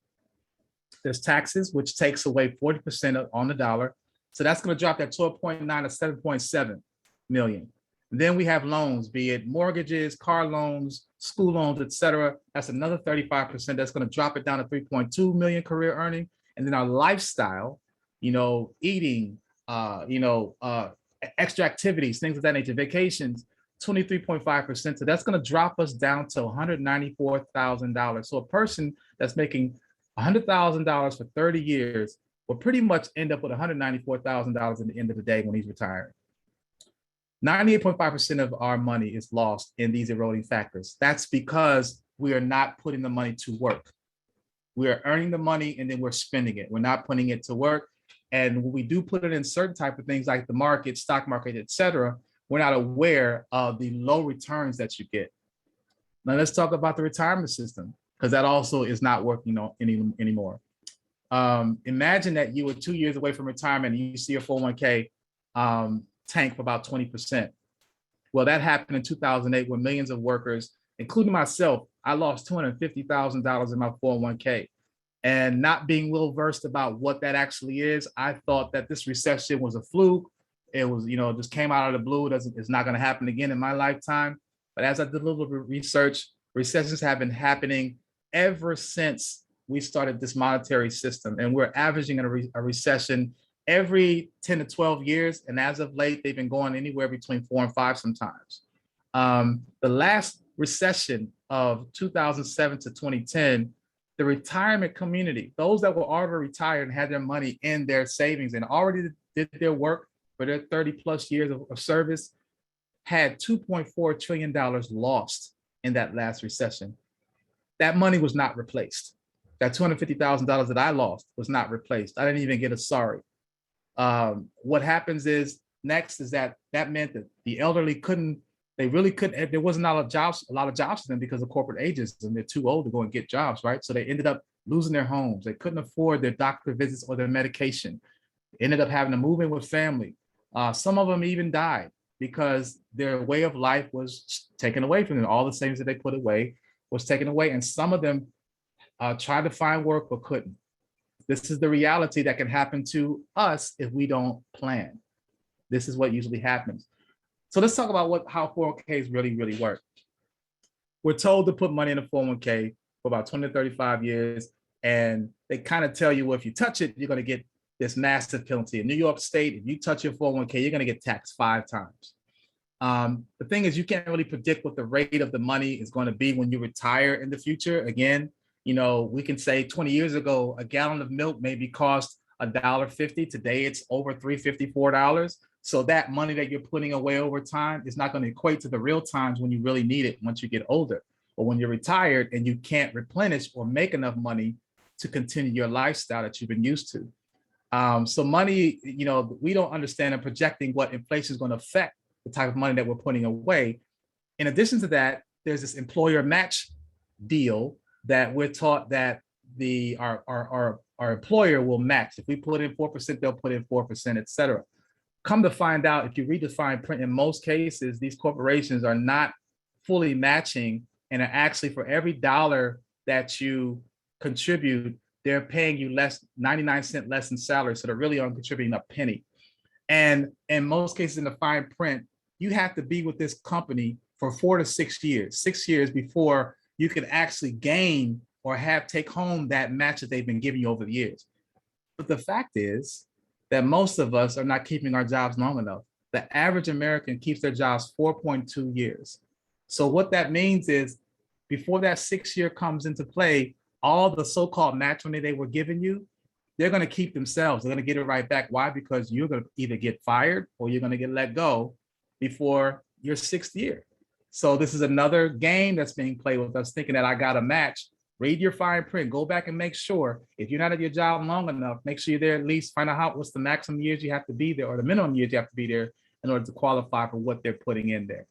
There's taxes, which takes away 40% on the dollar. So that's going to drop that 12.9 to 7.7 million. And then we have loans, be it mortgages, car loans, school loans, et cetera. That's another 35%. That's going to drop it down to 3.2 million career earning. And then our lifestyle, eating, extra activities, things of that nature, vacations, 23.5%. So that's going to drop us down to $194,000. So a person that's making $100,000 for 30 years will pretty much end up with $194,000 at the end of the day when he's retiring. 98.5% of our money is lost in these eroding factors. That's because we are not putting the money to work. We are earning the money and then we're spending it. We're not putting it to work. And when we do put it in certain type of things like the market, stock market, et cetera, we're not aware of the low returns that you get. Now let's talk about the retirement system, because that also is not working anymore. Imagine that you were 2 years away from retirement and you see your 401k tank for about 20%. Well, that happened in 2008 when millions of workers, including myself, I lost $250,000 in my 401k. And not being well versed about what that actually is, I thought that this recession was a fluke. It was, just came out of the blue. It's not going to happen again in my lifetime. But as I did a little bit of research, recessions have been happening ever since we started this monetary system. And we're averaging a recession every 10 to 12 years. And as of late, they've been going anywhere between 4 and 5 sometimes. The last recession of 2007 to 2010, the retirement community, those that were already retired and had their money in their savings and already did their work for their 30 plus years of service, had $2.4 trillion lost in that last recession. That money was not replaced. That $250,000 that I lost was not replaced. I didn't even get a sorry. What happens is next is that meant that the elderly really couldn't, there wasn't a lot of jobs for them because of corporate ageism. They're too old to go and get jobs, right? So they ended up losing their homes. They couldn't afford their doctor visits or their medication. Ended up having to move in with family. Some of them even died because their way of life was taken away from them. All the savings that they put away was taken away. And some of them tried to find work but couldn't. This is the reality that can happen to us if we don't plan. This is what usually happens. So let's talk about how 401ks really work. We're told to put money in a 401k for about 20 to 35 years. And they kind of tell you, well, if you touch it, you're going to get this massive penalty. In New York State, if you touch your 401k, you're going to get taxed 5 times. The thing is, you can't really predict what the rate of the money is going to be when you retire in the future. Again, we can say 20 years ago, a gallon of milk maybe cost $1.50. Today, it's over $3.50, $4. So that money that you're putting away over time is not going to equate to the real times when you really need it once you get older, or when you're retired and you can't replenish or make enough money to continue your lifestyle that you've been used to. So money, we don't understand and projecting what inflation is going to affect the type of money that we're putting away. In addition to that, there's this employer match deal that we're taught that our employer will match. If we put in 4%, they'll put in 4%, et cetera. Come to find out, if you read the fine print, in most cases, these corporations are not fully matching and are actually, for every dollar that you contribute, they're paying you less, 99 cents less in salary. So they're really only contributing a penny. And in most cases in the fine print, you have to be with this company for 4 to 6 years, 6 years before you can actually gain or take home that match that they've been giving you over the years. But the fact is that most of us are not keeping our jobs long enough. The average American keeps their jobs 4.2 years. So what that means is, before that 6 year comes into play, all the so-called match money they were giving you, they're going to keep themselves. They're going to get it right back. Why? Because you're going to either get fired or you're going to get let go before your 6th year. So this is another game that's being played with us, thinking that I got a match. Read your fine print, go back and make sure, if you're not at your job long enough, make sure you're there, at least find out what's the maximum years you have to be there, or the minimum years you have to be there in order to qualify for what they're putting in there.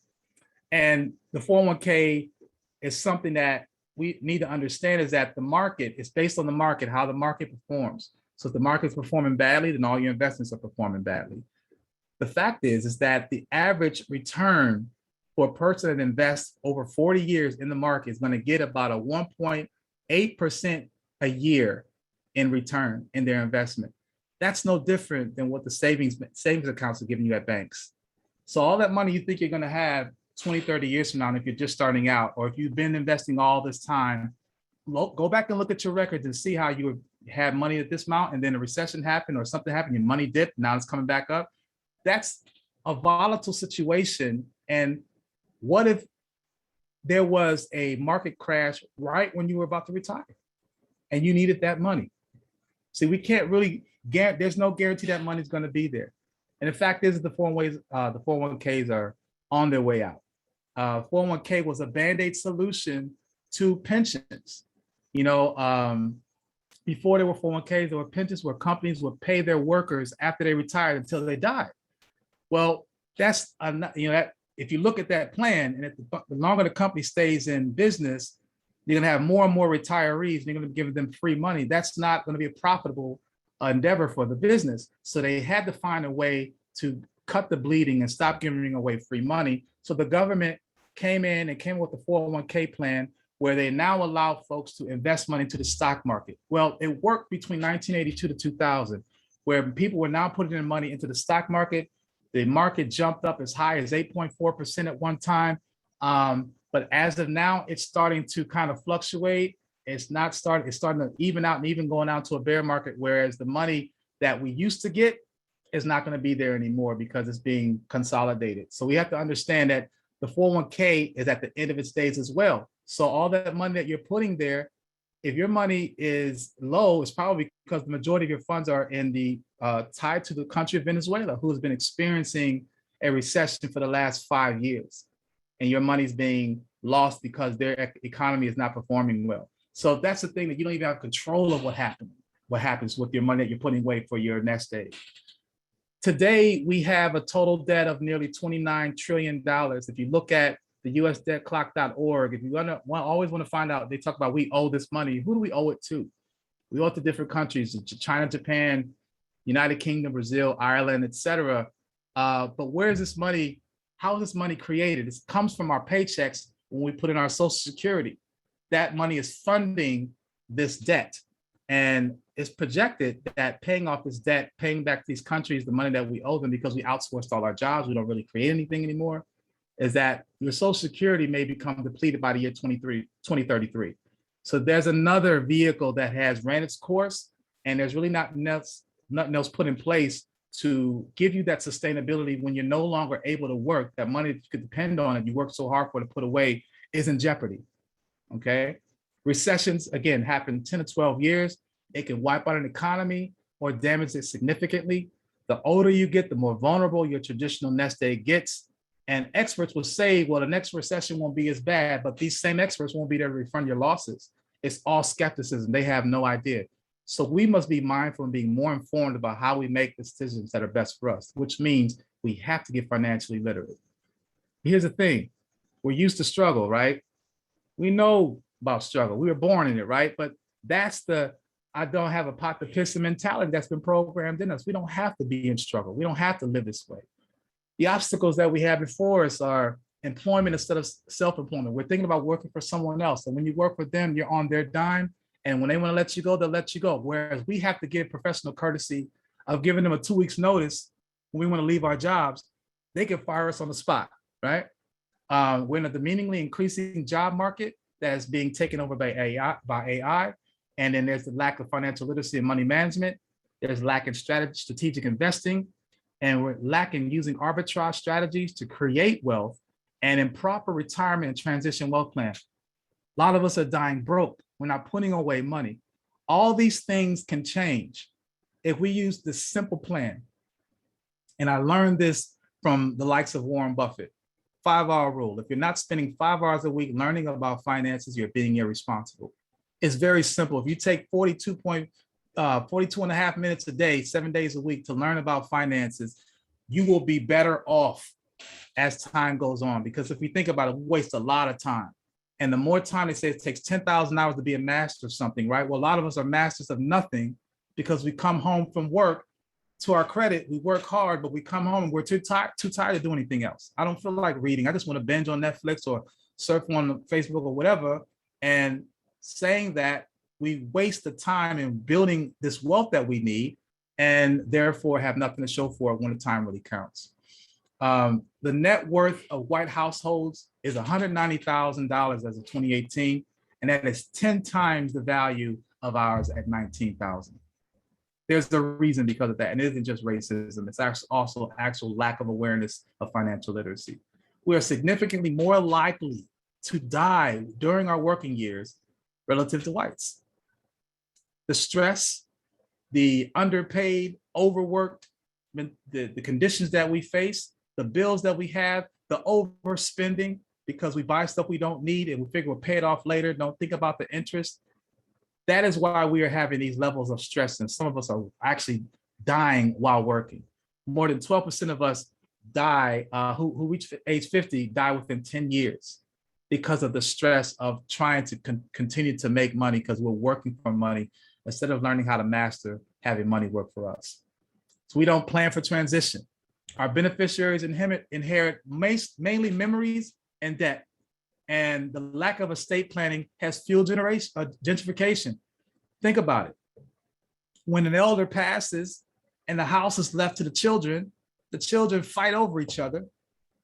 And the 401k is something that we need to understand, is that the market is based on the market, how the market performs. So if the market's performing badly, then all your investments are performing badly. The fact is that the average return for a person that invests over 40 years in the market is going to get about a 1.8% a year in return in their investment. That's no different than what the savings accounts are giving you at banks. So all that money you think you're going to have 20, 30 years from now, and if you're just starting out, or if you've been investing all this time, go back and look at your records and see how you had money at this amount, and then a recession happened or something happened, your money dipped, now it's coming back up. That's a volatile situation. And what if there was a market crash right when you were about to retire and you needed that money? See, we can't really there's no guarantee that money's going to be there. And the fact is that the 401ks are on their way out. 401k was a Band-Aid solution to pensions. Before there were 401ks, there were pensions where companies would pay their workers after they retired until they died. Well, that's, that if you look at that plan, and the longer the company stays in business, you're going to have more and more retirees, and you're going to give them free money. That's not going to be a profitable endeavor for the business. So they had to find a way to cut the bleeding and stop giving away free money. So the government came in and came with the 401k plan, where they now allow folks to invest money into the stock market. Well, it worked between 1982 to 2000, where people were now putting their money into the stock market. The market jumped up as high as 8.4% at one time. But as of now, it's starting to kind of fluctuate. It's starting to even out and even going out to a bear market, whereas the money that we used to get is not going to be there anymore because it's being consolidated. So we have to understand that the 401k is at the end of its days as well. So all that money that you're putting there, if your money is low, it's probably because the majority of your funds are in the tied to the country of Venezuela, who has been experiencing a recession for the last 5 years, and your money's being lost because their economy is not performing well. So that's the thing, that you don't even have control of what happens with your money that you're putting away for your nest egg. Today, we have a total debt of nearly $29 trillion. If you look at the USDebtClock.org, if you always want to find out, they talk about we owe this money. Who do we owe it to? We owe it to different countries: China, Japan, United Kingdom, Brazil, Ireland, etc. But where is this money? How is this money created? It comes from our paychecks when we put in our Social Security. That money is funding this debt. And it's projected that paying off this debt, paying back these countries the money that we owe them because we outsourced all our jobs, we don't really create anything anymore, is that your Social Security may become depleted by the year 2033. So there's another vehicle that has ran its course, and there's really nothing else put in place to give you that sustainability when you're no longer able to work. That money that you could depend on and you work so hard for to put away is in jeopardy. Okay. Recessions, again, happen 10 to 12 years. It can wipe out an economy or damage it significantly. The older you get, the more vulnerable your traditional nest egg gets. And experts will say, well, the next recession won't be as bad, but these same experts won't be there to refund your losses. It's all skepticism. They have no idea. So we must be mindful and being more informed about how we make decisions that are best for us, which means we have to get financially literate. Here's the thing. We're used to struggle, right? We know about struggle. We were born in it, right? But that's the I don't have a pot to piss mentality that's been programmed in us. We don't have to be in struggle. We don't have to live this way. The obstacles that we have before us are employment instead of self-employment. We're thinking about working for someone else. And when you work for them, you're on their dime. And when they want to let you go, they'll let you go. Whereas we have to give professional courtesy of giving them a 2 weeks notice when we want to leave our jobs. They can fire us on the spot, right? We're in a demeaningly increasing job market that is being taken over by AI. And then there's the lack of financial literacy and money management. There's lack in strategic investing. And we're lacking using arbitrage strategies to create wealth and improper retirement and transition wealth plan. A lot of us are dying broke. We're not putting away money. All these things can change if we use this simple plan. And I learned this from the likes of Warren Buffett. 5-hour rule. If you're not spending 5 hours a week learning about finances, you're being irresponsible. It's very simple. If you take 42 and a half minutes a day, 7 days a week to learn about finances, you will be better off as time goes on. Because if you think about it, we waste a lot of time. And the more time they say it takes 10,000 hours to be a master of something, right? Well, a lot of us are masters of nothing because we come home from work. To our credit, we work hard, but we come home and we're too tired to do anything else. I don't feel like reading. I just want to binge on Netflix or surf on Facebook or whatever. And saying that, we waste the time in building this wealth that we need and therefore have nothing to show for it when the time really counts. The net worth of white households is $190,000 as of 2018, and that is 10 times the value of ours at 19,000. There's a reason because of that, and it isn't just racism. It's also actual lack of awareness of financial literacy. We are significantly more likely to die during our working years relative to whites. The stress, the underpaid, overworked, the conditions that we face, the bills that we have, the overspending because we buy stuff we don't need and we figure we'll pay it off later, don't think about the interest. That is why we are having these levels of stress, and some of us are actually dying while working. More than 12% of us die, who reach age 50, die within 10 years because of the stress of trying to continue to make money because we're working for money instead of learning how to master having money work for us. So we don't plan for transition. Our beneficiaries inherit mainly memories and debt. And the lack of estate planning has fueled gentrification. Think about it. When an elder passes and the house is left to the children fight over each other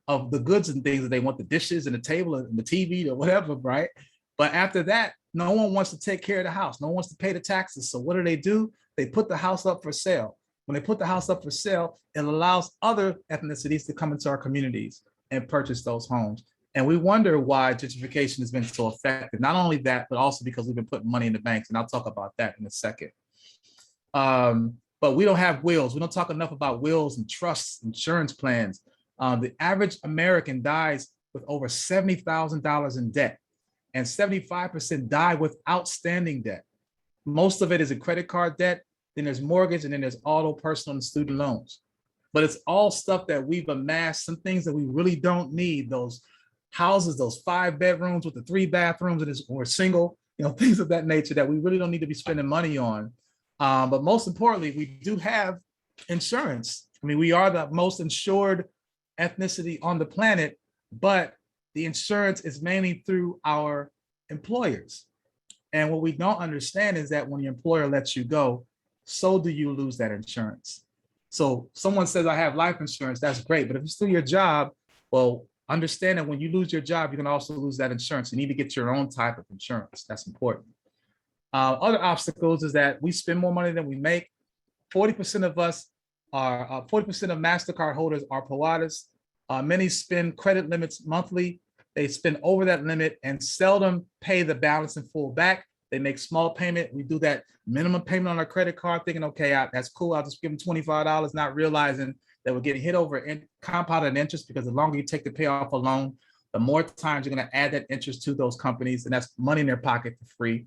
of the goods and things that they want, the dishes and the table and the TV or whatever, right? But after that, no one wants to take care of the house. No one wants to pay the taxes. So what do? They put the house up for sale. When they put the house up for sale, it allows other ethnicities to come into our communities and purchase those homes. And we wonder why gentrification has been so effective. Not only that, but also because we've been putting money in the banks. And I'll talk about that in a second. But we don't have wills. We don't talk enough about wills and trusts, insurance plans. The average American dies with over $70,000 in debt, and 75% die with outstanding debt. Most of it is a credit card debt, then there's mortgage, and then there's auto, personal, and student loans. But it's all stuff that we've amassed, some things that we really don't need. Those houses, those 5 bedrooms with the 3 bathrooms, and we're single, things of that nature that we really don't need to be spending money on. But most importantly, we do have insurance. I mean, we are the most insured ethnicity on the planet, but the insurance is mainly through our employers. And what we don't understand is that when your employer lets you go, so do you lose that insurance. So someone says, I have life insurance, that's great. But if it's through your job, well, understand that when you lose your job, you can also lose that insurance. You need to get your own type of insurance. That's important. Other obstacles is that we spend more money than we make. 40% of us are, 40% of MasterCard holders are POATAs. Many spend credit limits monthly. They spend over that limit and seldom pay the balance in full back. They make small payment. We do that minimum payment on our credit card thinking, okay, that's cool. I'll just give them $25, not realizing that we're getting hit over in compounded interest, because the longer you take to pay off a loan, the more times you're going to add that interest to those companies, and that's money in their pocket for free.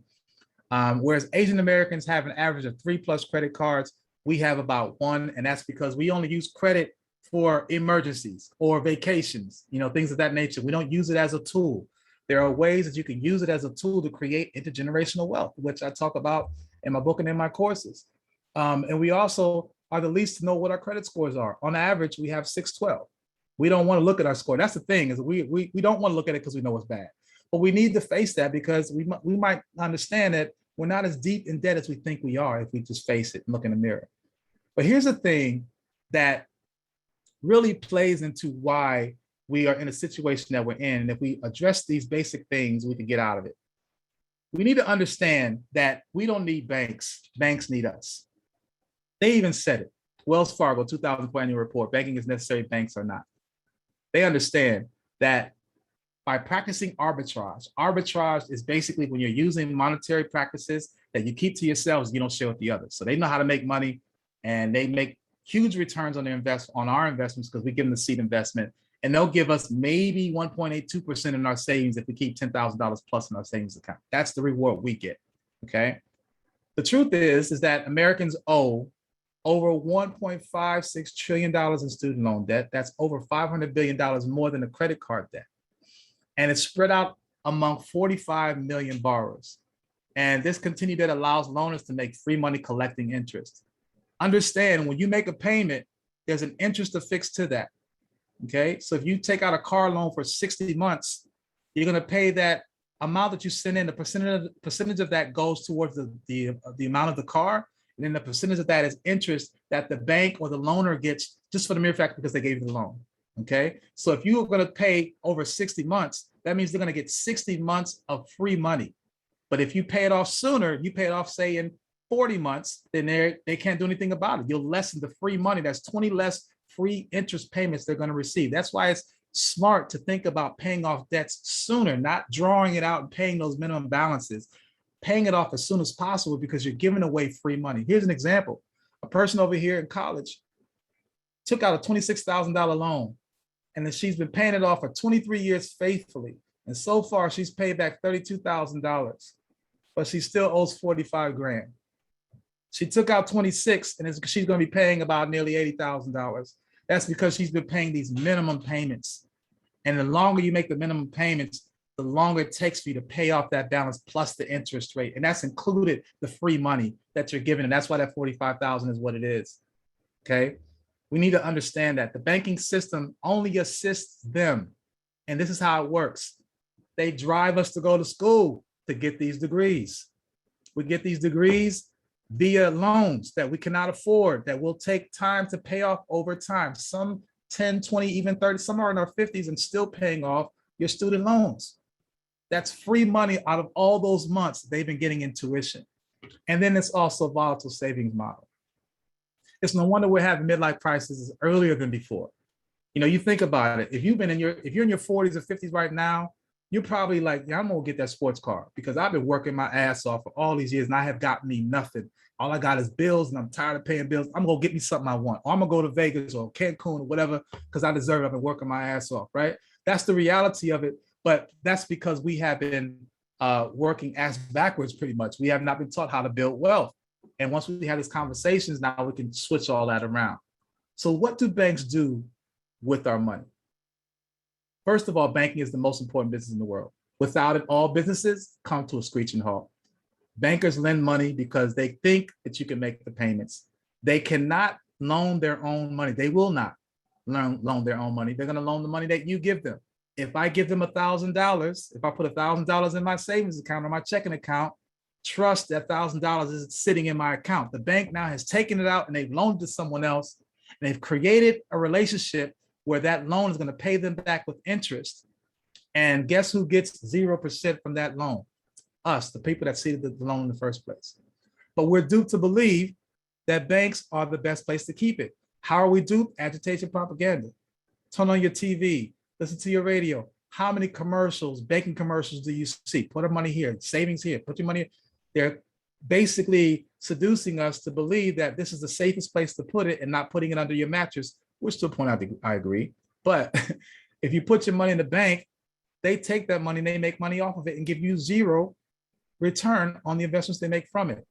Whereas Asian Americans have an average of 3+ credit cards, we have about 1, and that's because we only use credit for emergencies or vacations, things of that nature. We don't use it as a tool. There are ways that you can use it as a tool to create intergenerational wealth, which I talk about in my book and in my courses. And we also are the least to know what our credit scores are. On average, we have 612. We don't want to look at our score. That's the thing, is we don't want to look at it because we know it's bad. But we need to face that, because we might understand that we're not as deep in debt as we think we are if we just face it and look in the mirror. But here's the thing that really plays into why we are in a situation that we're in. And if we address these basic things, we can get out of it. We need to understand that we don't need banks. Banks need us. They even said it. Wells Fargo, 2004 annual report, banking is necessary, banks are not. They understand that by practicing arbitrage, arbitrage is basically when you're using monetary practices that you keep to yourselves, you don't share with the others. So they know how to make money, and they make huge returns on our investments, because we give them the seed investment, and they'll give us maybe 1.82% in our savings if we keep $10,000 plus in our savings account. That's the reward we get, okay? The truth is that Americans owe over $1.56 trillion in student loan debt. That's over $500 billion more than the credit card debt. And it's spread out among 45 million borrowers. And this continued debt allows loaners to make free money collecting interest. Understand, when you make a payment, there's an interest affixed to that, okay? So if you take out a car loan for 60 months, you're gonna pay that amount that you send in. The percentage of that goes towards the amount of the car, and then the percentage of that is interest that the bank or the loaner gets just for the mere fact because they gave you the loan, okay? So if you're gonna pay over 60 months, that means they're gonna get 60 months of free money. But if you pay it off sooner, you pay it off, say, in 40 months, then they can't do anything about it. You'll lessen the free money. That's 20 less free interest payments they're gonna receive. That's why it's smart to think about paying off debts sooner, not drawing it out and paying those minimum balances. Paying it off as soon as possible, because you're giving away free money. Here's an example. A person over here in college took out a $26,000 loan, and then she's been paying it off for 23 years faithfully. And so far she's paid back $32,000, but she still owes 45 grand. She took out 26, and she's going to be paying about nearly $80,000. That's because she's been paying these minimum payments. And the longer you make the minimum payments, the longer it takes for you to pay off that balance plus the interest rate. And that's included the free money that you're giving. And that's why that 45,000 is what it is, okay? We need to understand that the banking system only assists them. And this is how it works. They drive us to go to school to get these degrees. We get these degrees via loans that we cannot afford, that will take time to pay off over time. Some 10, 20, even 30, some are in our 50s and still paying off your student loans. That's free money out of all those months they've been getting in tuition. And then it's also a volatile savings model. It's no wonder we're having midlife crises earlier than before. You know, you think about it. If you're in your 40s or 50s right now, you're probably like, yeah, I'm gonna get that sports car because I've been working my ass off for all these years and I have got me nothing. All I got is bills and I'm tired of paying bills. I'm gonna get me something I want. Or I'm gonna go to Vegas or Cancun or whatever because I deserve it. I've been working my ass off, right? That's the reality of it. But that's because we have been working ass backwards pretty much. We have not been taught how to build wealth. And once we have these conversations, now we can switch all that around. So what do banks do with our money? First of all, banking is the most important business in the world. Without it, all businesses come to a screeching halt. Bankers lend money because they think that you can make the payments. They cannot loan their own money. They will not loan their own money. They're going to loan the money that you give them. If I give them $1,000, if I put $1,000 in my savings account or my checking account, trust that $1,000 is sitting in my account. The bank now has taken it out and they've loaned it to someone else. And they've created a relationship where that loan is going to pay them back with interest. And guess who gets 0% from that loan? Us, the people that seeded the loan in the first place. But we're duped to believe that banks are the best place to keep it. How are we duped? Agitation, propaganda. Turn on your TV, listen to your radio. How many commercials, banking commercials do you see? Put our money here, savings here, put your money here. They're basically seducing us to believe that this is the safest place to put it and not putting it under your mattress, which to a point I agree. But if you put your money in the bank, they take that money and they make money off of it and give you zero return on the investments they make from it.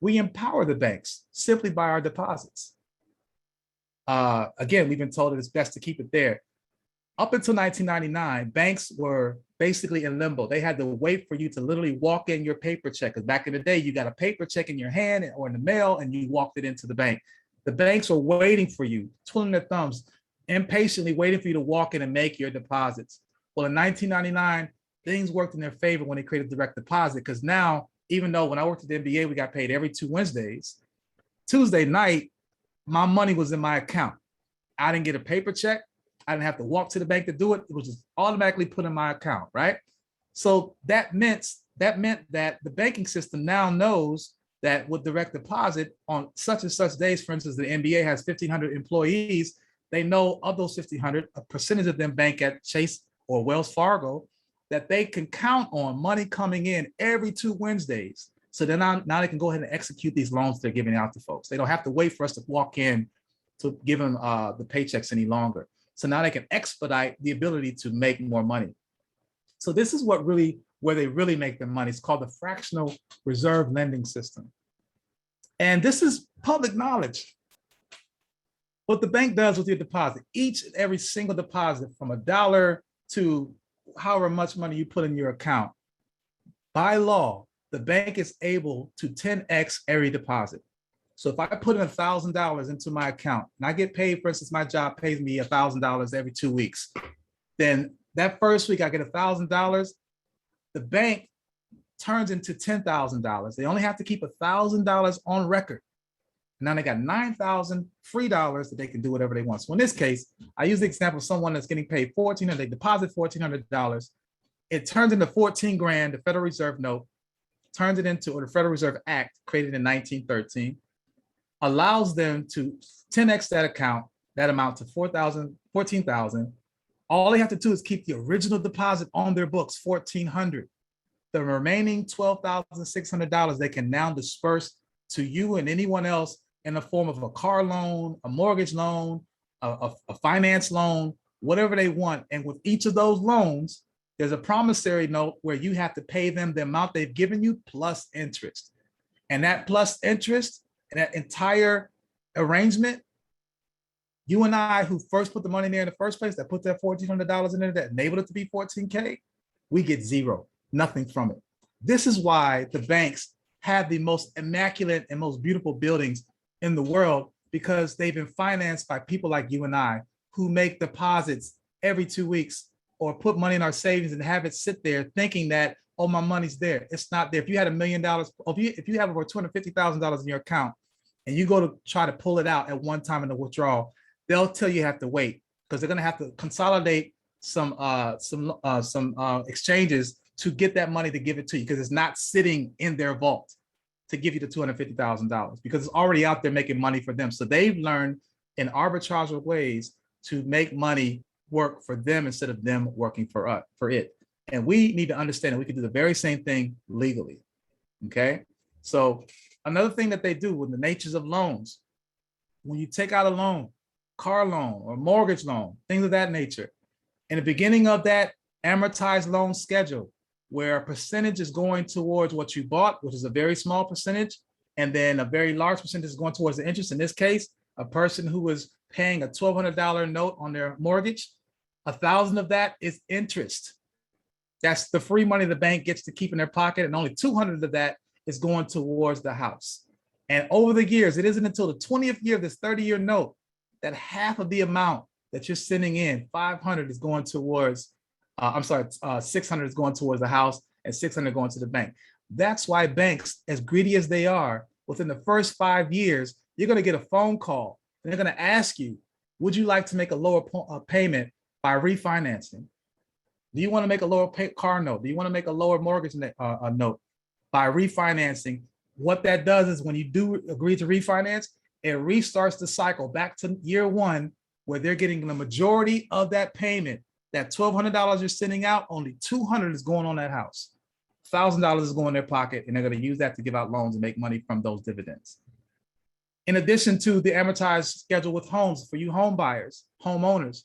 We empower the banks simply by our deposits. Again, we've been told that it's best to keep it there. Up until 1999, banks were basically in limbo. They had to wait for you to literally walk in your paper check. Because back in the day, you got a paper check in your hand or in the mail, and you walked it into the bank. The banks were waiting for you, twiddling their thumbs, impatiently waiting for you to walk in and make your deposits. Well, in 1999, things worked in their favor when they created direct deposit, because now, even though when I worked at the NBA, we got paid every 2 Wednesdays, Tuesday night, my money was in my account. I didn't get a paper check. I didn't have to walk to the bank to do it. It was just automatically put in my account, right? So that meant that the banking system now knows that with direct deposit on such and such days, for instance, the NBA has 1,500 employees. They know of those 1,500, a percentage of them bank at Chase or Wells Fargo, that they can count on money coming in every 2 Wednesdays. So then now they can go ahead and execute these loans they're giving out to folks. They don't have to wait for us to walk in to give them the paychecks any longer. So now they can expedite the ability to make more money. So this is where they really make their money. It's called the fractional reserve lending system. And this is public knowledge. What the bank does with your deposit, each and every single deposit from $1 to however much money you put in your account, by law, the bank is able to 10x every deposit. So if I put in $1,000 into my account and I get paid, for instance, my job pays me $1,000 every 2 weeks, then that first week I get $1,000, the bank turns into $10,000. They only have to keep $1,000 on record. Now they got $9,000 free dollars that they can do whatever they want. So in this case, I use the example of someone that's getting paid $1,400, they deposit $1,400. It turns into 14 grand, the Federal Reserve note, turns it into, or the Federal Reserve Act created in 1913, allows them to 10x that account, that amount to 14,000. All they have to do is keep the original deposit on their books, 1,400. The remaining $12,600 they can now disperse to you and anyone else in the form of a car loan, a mortgage loan, a finance loan, whatever they want. And with each of those loans, there's a promissory note where you have to pay them the amount they've given you plus interest. And that plus interest and that entire arrangement, you and I, who first put the money there in the first place, that put that $1,400 in there, that enabled it to be 14K, we get zero, nothing from it. This is why the banks have the most immaculate and most beautiful buildings in the world, because they've been financed by people like you and I, who make deposits every 2 weeks or put money in our savings and have it sit there thinking that, oh, my money's there. It's not there. If you had $1 million, if you have over $250,000 in your account and you go to try to pull it out at one time in the withdrawal, they'll tell you have to wait, because they're going to have to consolidate some exchanges to get that money to give it to you, because it's not sitting in their vault to give you the $250,000, because it's already out there making money for them. So they've learned in arbitrage ways to make money work for them instead of them working for it. And we need to understand that we can do the very same thing legally. Okay. So another thing that they do with the natures of loans, when you take out a loan, car loan or mortgage loan, things of that nature, in the beginning of that amortized loan schedule, where a percentage is going towards what you bought, which is a very small percentage, and then a very large percentage is going towards the interest. In this case, a person who was paying a $1,200 note on their mortgage, 1,000 of that is interest. That's the free money the bank gets to keep in their pocket, and only 200 of that is going towards the house. And over the years, it isn't until the 20th year of this 30-year note that half of the amount that you're sending in, 500 is going towards, 600 is going towards the house and 600 going to the bank. That's why banks, as greedy as they are, within the first 5 years, you're going to get a phone call and they're going to ask you, would you like to make a lower payment by refinancing? Do you want to make a lower car note? Do you want to make a lower mortgage note by refinancing? What that does is when you do agree to refinance, it restarts the cycle back to year one, where they're getting the majority of that payment. That $1,200 you're sending out, only $200 is going on that house. $1,000 is going in their pocket, and they're going to use that to give out loans and make money from those dividends. In addition to the amortized schedule with homes for you home buyers, homeowners,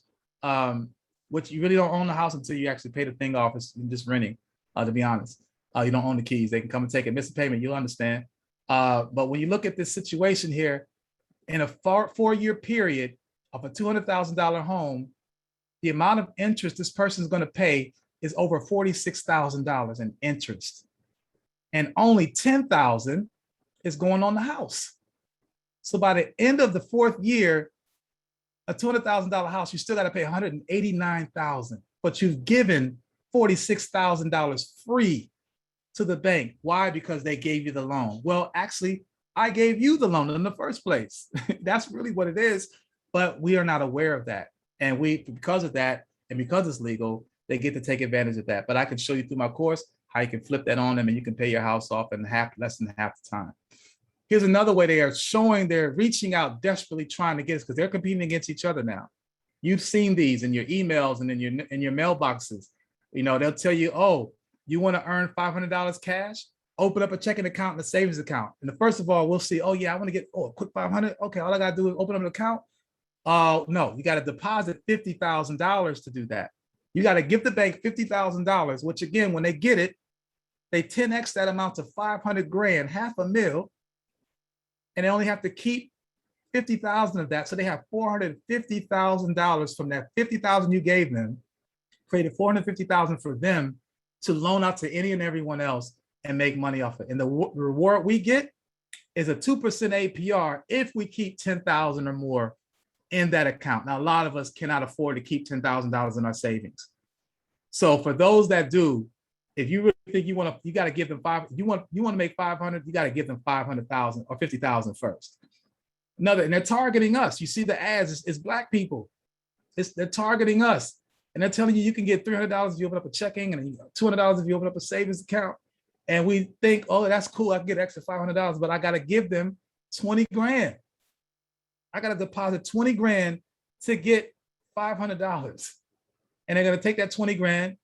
which you really don't own the house until you actually pay the thing off. It's just renting, to be honest. You don't own the keys. They can come and take it, miss a payment, you'll understand. But when you look at this situation here, in a 4-year period of a $200,000 home, the amount of interest this person is going to pay is over $46,000 in interest. And only $10,000 is going on the house. So by the end of the fourth year, a $200,000 house, you still got to pay $189,000, but you've given $46,000 free to the bank. Why? Because they gave you the loan. Well, actually, I gave you the loan in the first place. That's really what it is, but we are not aware of that. And because of that, and because it's legal, they get to take advantage of that. But I can show you through my course how you can flip that on them and you can pay your house off in less than half the time. Here's another way they are showing they're reaching out desperately trying to get us, because they're competing against each other now. You've seen these in your emails and in your mailboxes. You know, they'll tell you, oh, you want to earn $500 cash? Open up a checking account and a savings account. And first of all, we'll see, oh yeah, I want to get a quick 500. Okay, all I got to do is open up an account. No, you got to deposit $50,000 to do that. You got to give the bank $50,000, which again, when they get it, they 10x that amount to 500 grand, $500,000, and they only have to keep 50,000 of that. So they have $450,000 from that 50,000 you gave them, created 450,000 for them to loan out to any and everyone else and make money off it. And the reward we get is a 2% APR if we keep 10,000 or more in that account. Now, a lot of us cannot afford to keep $10,000 in our savings. So for those that do, if you really think you got to give them you want to make 500, you got to give them 500,000 or 50,000 first. And they're targeting us. You see the ads, it's Black people. They're targeting us. And they're telling you can get $300 if you open up a checking and $200 if you open up a savings account. And we think, oh, that's cool. I can get an extra $500, but I got to give them 20 grand. I got to deposit 20 grand to get $500. And they're going to take that 20 grand,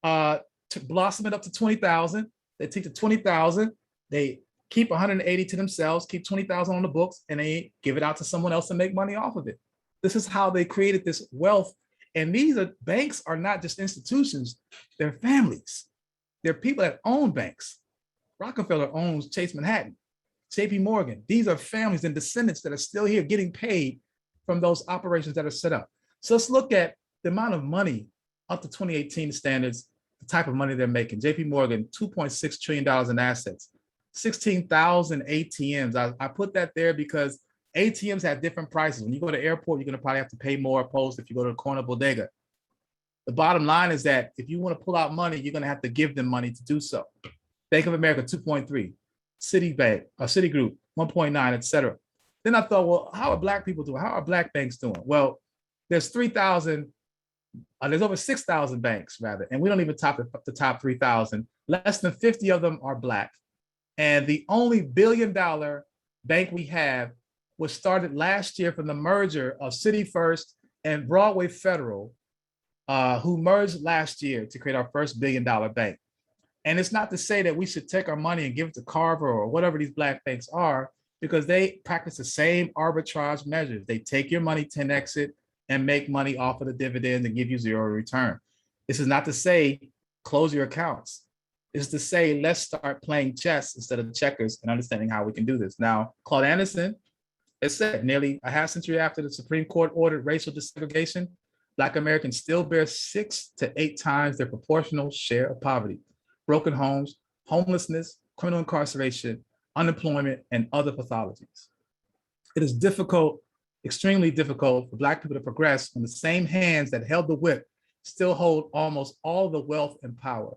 to blossom it up to 20,000. They take the 20,000, they keep 180 to themselves, keep 20,000 on the books, and they give it out to someone else and make money off of it. This is how they created this wealth. And banks are not just institutions, they're families. They're people that own banks. Rockefeller owns Chase Manhattan, JP Morgan. These are families and descendants that are still here getting paid from those operations that are set up. So let's look at the amount of money up to 2018 standards, the type of money they're making. JP Morgan, $2.6 trillion in assets, 16,000 ATMs. I put that there because ATMs have different prices. When you go to the airport, you're going to probably have to pay more opposed if you go to the corner bodega. The bottom line is that if you want to pull out money, you're going to have to give them money to do so. Bank of America, 2.3, Citigroup, 1.9, et cetera. Then I thought, well, how are Black people doing? How are Black banks doing? Well, there's 3,000, there's over 6,000 banks rather, and we don't even top the top 3,000. Less than 50 of them are Black. And the only $1 billion bank we have was started last year from the merger of City First and Broadway Federal, who merged last year to create our first $1 billion bank. And it's not to say that we should take our money and give it to Carver or whatever these Black banks are, because they practice the same arbitrage measures. They take your money, 10x it, and make money off of the dividend and give you zero return. This is not to say close your accounts. It's to say let's start playing chess instead of checkers and understanding how we can do this. Now, Claude Anderson has said nearly a half century after the Supreme Court ordered racial desegregation, Black Americans still bear 6 to 8 times their proportional share of poverty, broken homes, homelessness, criminal incarceration, unemployment, and other pathologies. It is difficult, extremely difficult for Black people to progress when the same hands that held the whip still hold almost all the wealth and power.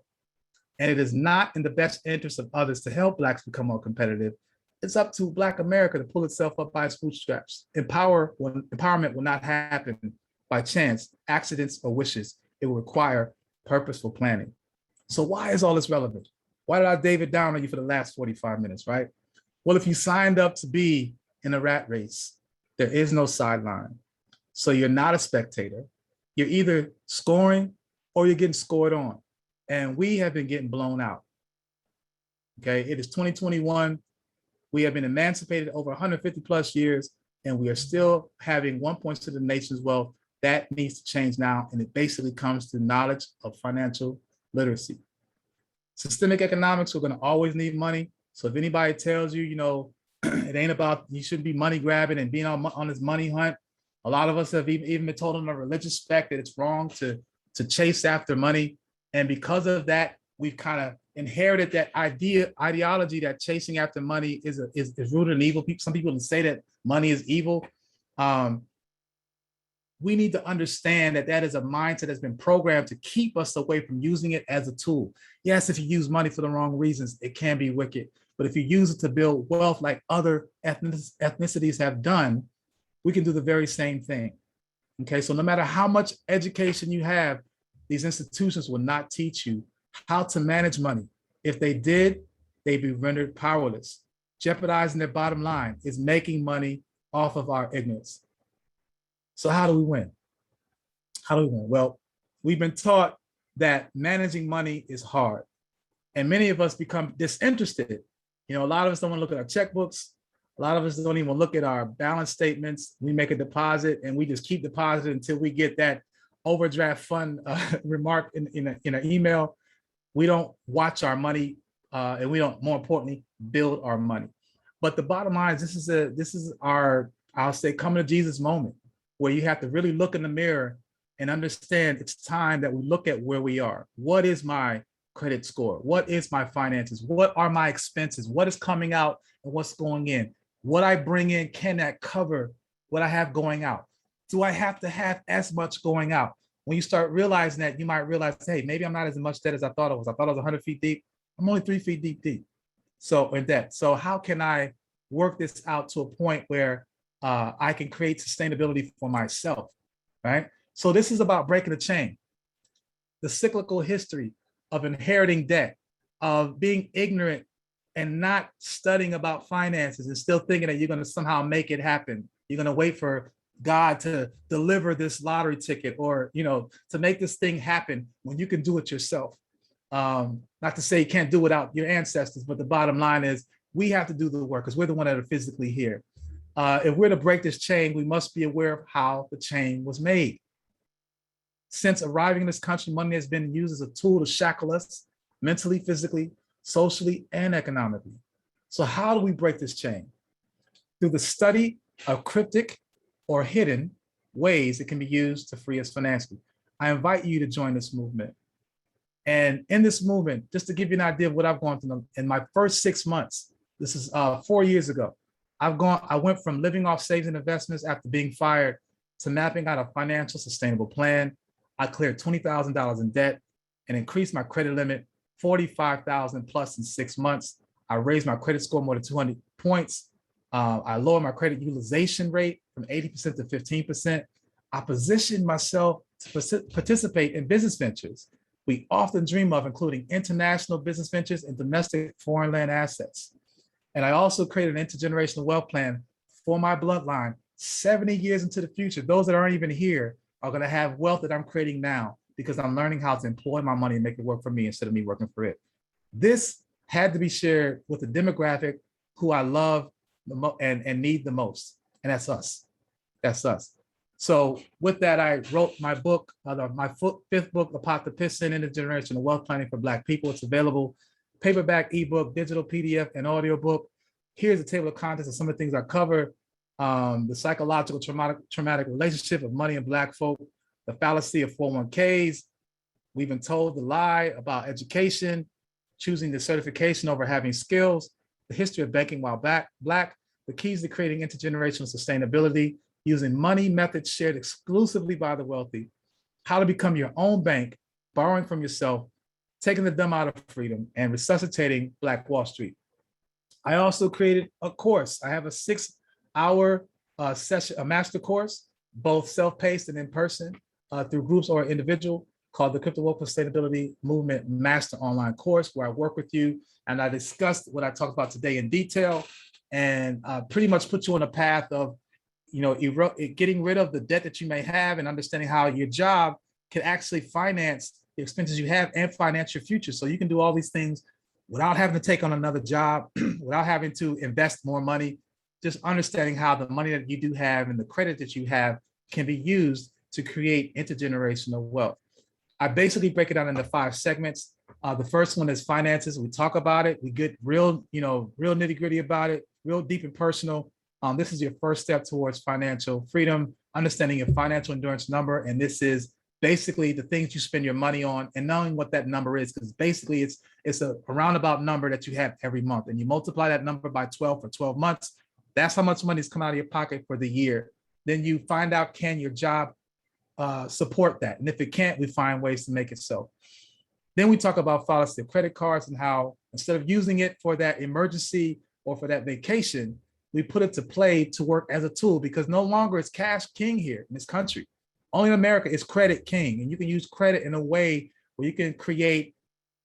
And it is not in the best interest of others to help Blacks become more competitive. It's up to Black America to pull itself up by its bootstraps. Empowerment will not happen by chance, accidents, or wishes. It will require purposeful planning. So why is all this relevant? Why did I David down on you for the last 45 minutes, right? Well, if you signed up to be in a rat race, there is no sideline. So you're not a spectator. You're either scoring or you're getting scored on. And we have been getting blown out. Okay, it is 2021. We have been emancipated over 150 plus years, and we are still having 1.6 of the nation's wealth. That needs to change now. And it basically comes to knowledge of financial literacy. Systemic economics, we're going to always need money. So if anybody tells you, it ain't about, you shouldn't be money grabbing and being on this money hunt, A lot of us have even been told in a religious spec that it's wrong to chase after money. And because of that, we've kind of inherited that ideology that chasing after money is rooted in evil. Some people say that money is evil. We need to understand that that is a mindset that's been programmed to keep us away from using it as a tool. Yes, if you use money for the wrong reasons, it can be wicked. But if you use it to build wealth like other ethnicities have done, we can do the very same thing. Okay, so no matter how much education you have, these institutions will not teach you how to manage money. If they did, they'd be rendered powerless. Jeopardizing their bottom line is making money off of our ignorance. So how do we win? How do we win? Well, we've been taught that managing money is hard. And many of us become disinterested. You know, a lot of us don't want to look at our checkbooks. A lot of us don't even look at our balance statements. We make a deposit and we just keep depositing until we get that overdraft fund remark in an email. We don't watch our money and we don't, more importantly, build our money. But the bottom line is this is our, I'll say, coming to Jesus moment, where you have to really look in the mirror and understand it's time that we look at where we are. What is my credit score? What is my finances? What are my expenses? What is coming out and what's going in? What I bring in, can that cover what I have going out? Do I have to have as much going out? When you start realizing that, you might realize, hey, maybe I'm not as much debt as I thought I was. I thought I was 100 feet deep. I'm only 3 feet deep. So in debt. So how can I work this out to a point where I can create sustainability for myself, right? So this is about breaking the chain. The cyclical history of inheriting debt, of being ignorant and not studying about finances and still thinking that you're going to somehow make it happen. You're going to wait for God to deliver this lottery ticket or, you know, to make this thing happen when you can do it yourself. Not to say you can't do it without your ancestors, but the bottom line is we have to do the work because we're the one that are physically here. If we're to break this chain, we must be aware of how the chain was made. Since arriving in this country, money has been used as a tool to shackle us mentally, physically, socially, and economically. So how do we break this chain? Through the study of cryptic or hidden ways it can be used to free us financially. I invite you to join this movement. And in this movement, just to give you an idea of what I've gone through in my first 6 months, this is 4 years ago, I went from living off savings and investments after being fired to mapping out a financial sustainable plan. I cleared $20,000 in debt and increased my credit limit 45,000 plus in 6 months. I raised my credit score more than 200 points. I lowered my credit utilization rate from 80% to 15%. I positioned myself to participate in business ventures we often dream of, including international business ventures and domestic foreign land assets. And I also created an intergenerational wealth plan for my bloodline 70 years into the future. Those that aren't even here are going to have wealth that I'm creating now because I'm learning how to employ my money and make it work for me instead of me working for it. This had to be shared with the demographic who I love and need the most. And that's us. That's us. So with that, I wrote my book, my fifth book, Apocalypse, Intergenerational Wealth Planning for Black People. It's available paperback, ebook, digital PDF, and audiobook. Here's a table of contents of some of the things I cover. The psychological traumatic relationship of money and Black folk, the fallacy of 401ks. We've been told the lie about education, choosing the certification over having skills, the history of banking while Black, the keys to creating intergenerational sustainability, using money methods shared exclusively by the wealthy, how to become your own bank, borrowing from yourself, taking the dumb out of freedom, and resuscitating Black Wall Street. I also created a course. I have a 6-hour session, a master course, both self-paced and in person through groups or individual, called the Cryptowoke Sustainability Movement Master Online Course, where I work with you and I discussed what I talked about today in detail and pretty much put you on a path of, you know, getting rid of the debt that you may have and understanding how your job can actually finance the expenses you have and finance your future. So you can do all these things without having to take on another job, without having to invest more money, just understanding how the money that you do have and the credit that you have can be used to create intergenerational wealth. I basically break it down into 5 segments. The first one is finances. We talk about it. We get real, real nitty gritty about it, real deep and personal. This is your first step towards financial freedom, understanding your financial endurance number. And this is basically the things you spend your money on and knowing what that number is, because basically it's a roundabout number that you have every month. And you multiply that number by 12 for 12 months. That's how much money is coming out of your pocket for the year. Then you find out, can your job support that? And if it can't, we find ways to make it so. Then we talk about fallacy of credit cards and how instead of using it for that emergency or for that vacation, we put it to play to work as a tool, because no longer is cash king here in this country. Only in America is credit king. And you can use credit in a way where you can create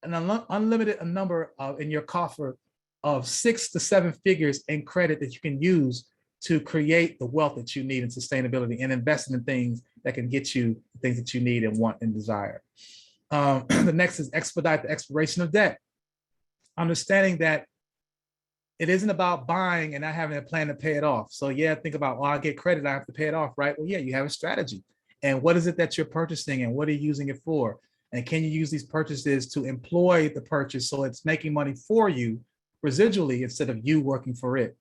an unlimited number in your coffer of 6 to 7 figures in credit that you can use to create the wealth that you need and sustainability, and invest in things that can get you the things that you need and want and desire. The next is expedite the expiration of debt. Understanding that it isn't about buying and not having a plan to pay it off. So yeah, think about, well, I get credit, I have to pay it off, right? Well, yeah, you have a strategy. And what is it that you're purchasing and what are you using it for? And can you use these purchases to employ the purchase so it's making money for you residually instead of you working for it?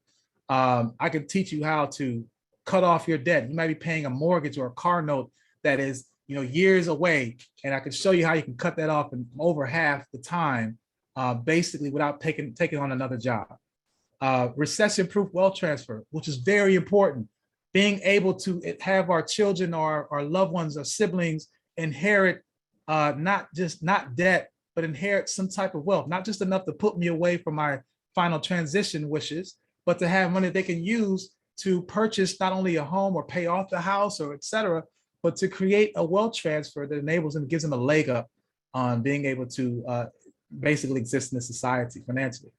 I could teach you how to cut off your debt. You might be paying a mortgage or a car note that is, years away, and I can show you how you can cut that off in over half the time, basically without taking on another job. Recession-proof wealth transfer, which is very important. Being able to have our children or our loved ones or siblings inherit not debt, but inherit some type of wealth, not just enough to put me away from my final transition wishes, but to have money they can use to purchase not only a home or pay off the house or et cetera, but to create a wealth transfer that enables them, gives them a leg up on being able to basically exist in the society financially.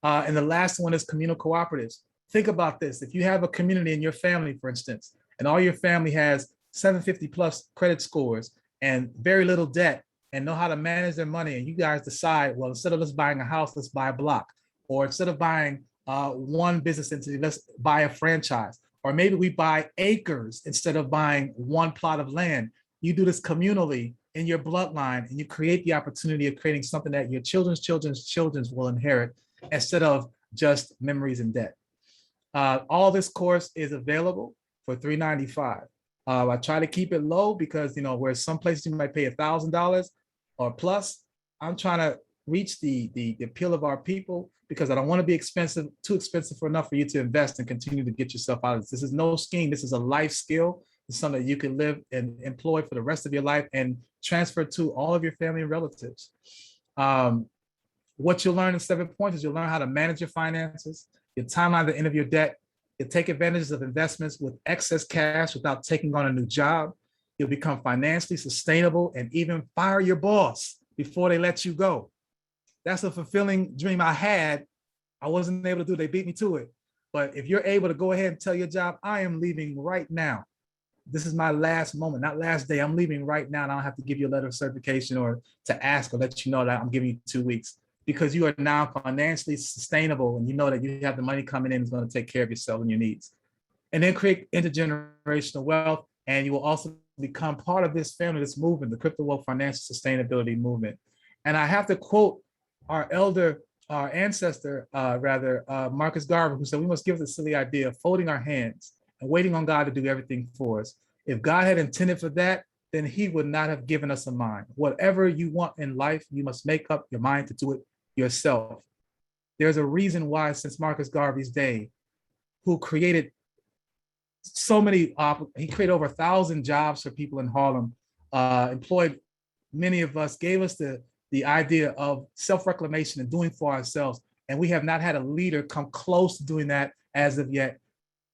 And the last one is communal cooperatives. Think about this. If you have a community in your family, for instance, and all your family has 750 plus credit scores and very little debt and know how to manage their money, and you guys decide, well, instead of us buying a house, let's buy a block. Or instead of buying one business entity, let's buy a franchise. Or maybe we buy acres instead of buying one plot of land. You do this communally in your bloodline, and you create the opportunity of creating something that your children's will inherit instead of just memories and debt. All this course is available for $395. I try to keep it low because, where some places you might pay $1,000 or plus, I'm trying to reach the appeal of our people, because I don't want to be too expensive for enough for you to invest and continue to get yourself out of this. This is no scheme. This is a life skill. It's something that you can live and employ for the rest of your life and transfer to all of your family and relatives. What you'll learn in 7 points is you'll learn how to manage your finances, your timeline at the end of your debt. You'll take advantage of investments with excess cash without taking on a new job. You'll become financially sustainable and even fire your boss before they let you go. That's a fulfilling dream I had. I wasn't able to do it. They beat me to it. But if you're able to go ahead and tell your job, I am leaving right now. This is my last moment, not last day. I'm leaving right now, and I don't have to give you a letter of certification or to ask or let you know that I'm giving you 2 weeks, because you are now financially sustainable and you know that you have the money coming in is going to take care of yourself and your needs. And then create intergenerational wealth, and you will also become part of this family, this movement, the Cryptowoke financial sustainability movement. And I have to quote our ancestor, Marcus Garvey, who said, we must give the silly idea of folding our hands and waiting on God to do everything for us. If God had intended for that, then he would not have given us a mind. Whatever you want in life, you must make up your mind to do it yourself. There's a reason why, since Marcus Garvey's day, who created so many, he created over 1,000 jobs for people in Harlem, employed many of us, gave us the idea of self-reclamation and doing for ourselves. And we have not had a leader come close to doing that as of yet.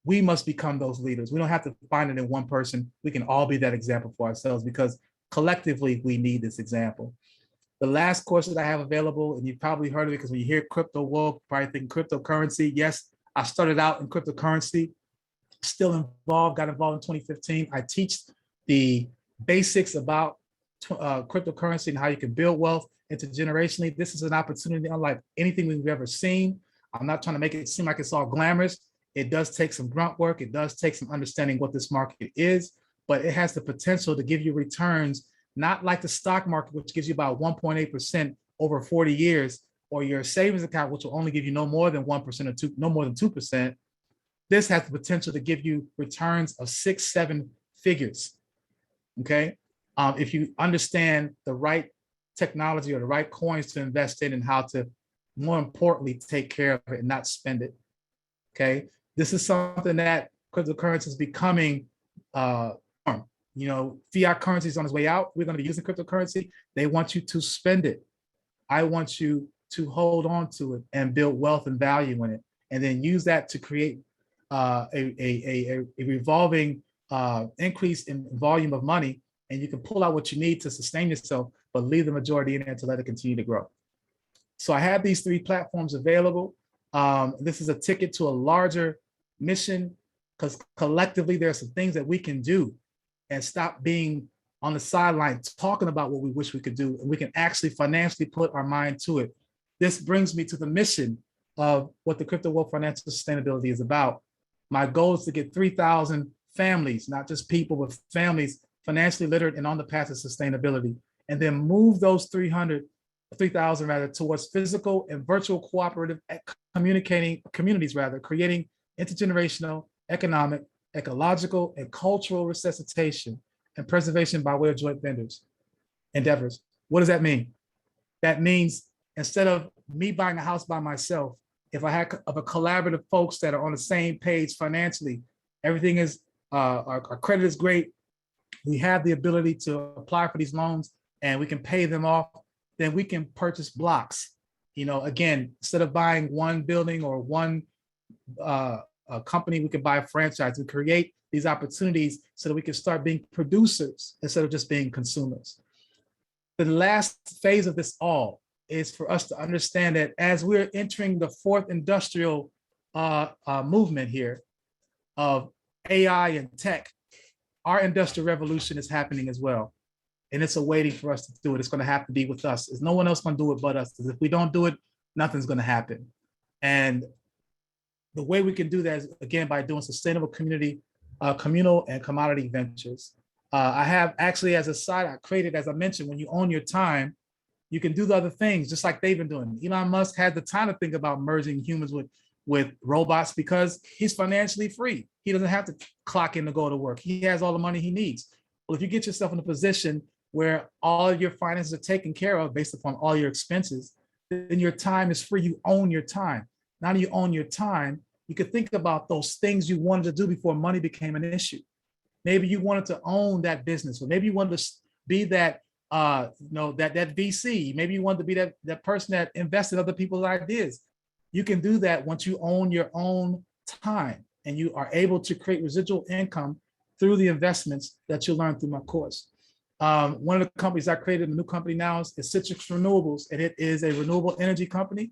We must become those leaders. We don't have to find it in one person. We can all be that example for ourselves, because collectively we need this example. The last course that I have available, and you've probably heard of it because when you hear Cryptowoke, probably think cryptocurrency. Yes, I started out in cryptocurrency, still involved, got involved in 2015. I teach the basics about cryptocurrency and how you can build wealth intergenerationally. This is an opportunity unlike anything we've ever seen. I'm not trying to make it seem like it's all glamorous. It does take some grunt work. It does take some understanding what this market is, but it has the potential to give you returns, not like the stock market, which gives you about 1.8% over 40 years, or your savings account, which will only give you no more than 1% or no more than 2%. this has the potential to give you returns of 6-7 figures. Okay. If you understand the right technology or the right coins to invest in and how to, more importantly, take care of it and not spend it. Okay. This is something that cryptocurrency is becoming, fiat currency is on its way out. We're going to be using cryptocurrency. They want you to spend it. I want you to hold on to it and build wealth and value in it, and then use that to create a revolving increase in volume of money, and you can pull out what you need to sustain yourself, but leave the majority in there to let it continue to grow. So I have these 3 platforms available. This is a ticket to a larger mission, because collectively there are some things that we can do and stop being on the sideline talking about what we wish we could do, and we can actually financially put our mind to it. This brings me to the mission of what the Cryptowoke financial sustainability is about. My goal is to get 3,000 families, not just people, but families financially literate and on the path of sustainability, and then move those 3,000 rather towards physical and virtual cooperative communities, creating intergenerational, economic, ecological, and cultural resuscitation and preservation by way of joint endeavors. What does that mean? That means instead of me buying a house by myself, if I had a collaborative folks that are on the same page financially, everything is, our credit is great, we have the ability to apply for these loans and we can pay them off, then we can purchase blocks. Again, instead of buying one building or one company, we can buy a franchise. We create these opportunities so that we can start being producers instead of just being consumers. The last phase of this all is for us to understand that as we're entering the 4th industrial movement here of AI and tech, our industrial revolution is happening as well. And it's awaiting for us to do it. It's going to have to be with us. There's no one else going to do it but us. Because if we don't do it, nothing's going to happen. And the way we can do that is, again, by doing sustainable community, communal and commodity ventures. I have actually, as a side, I created, as I mentioned, when you own your time, you can do the other things just like they've been doing. Elon Musk had the time to think about merging humans with robots because he's financially free. He doesn't have to clock in to go to work. He has all the money he needs. Well, if you get yourself in a position where all of your finances are taken care of based upon all your expenses, then your time is free. You own your time. Now that you own your time, you could think about those things you wanted to do before money became an issue. Maybe you wanted to own that business, or maybe you wanted to be that, that VC. Maybe you wanted to be that person that invests in other people's ideas. You can do that once you own your own time and you are able to create residual income through the investments that you learn through my course. One of the companies I created, a new company now, is Citrix Renewables, and it is a renewable energy company.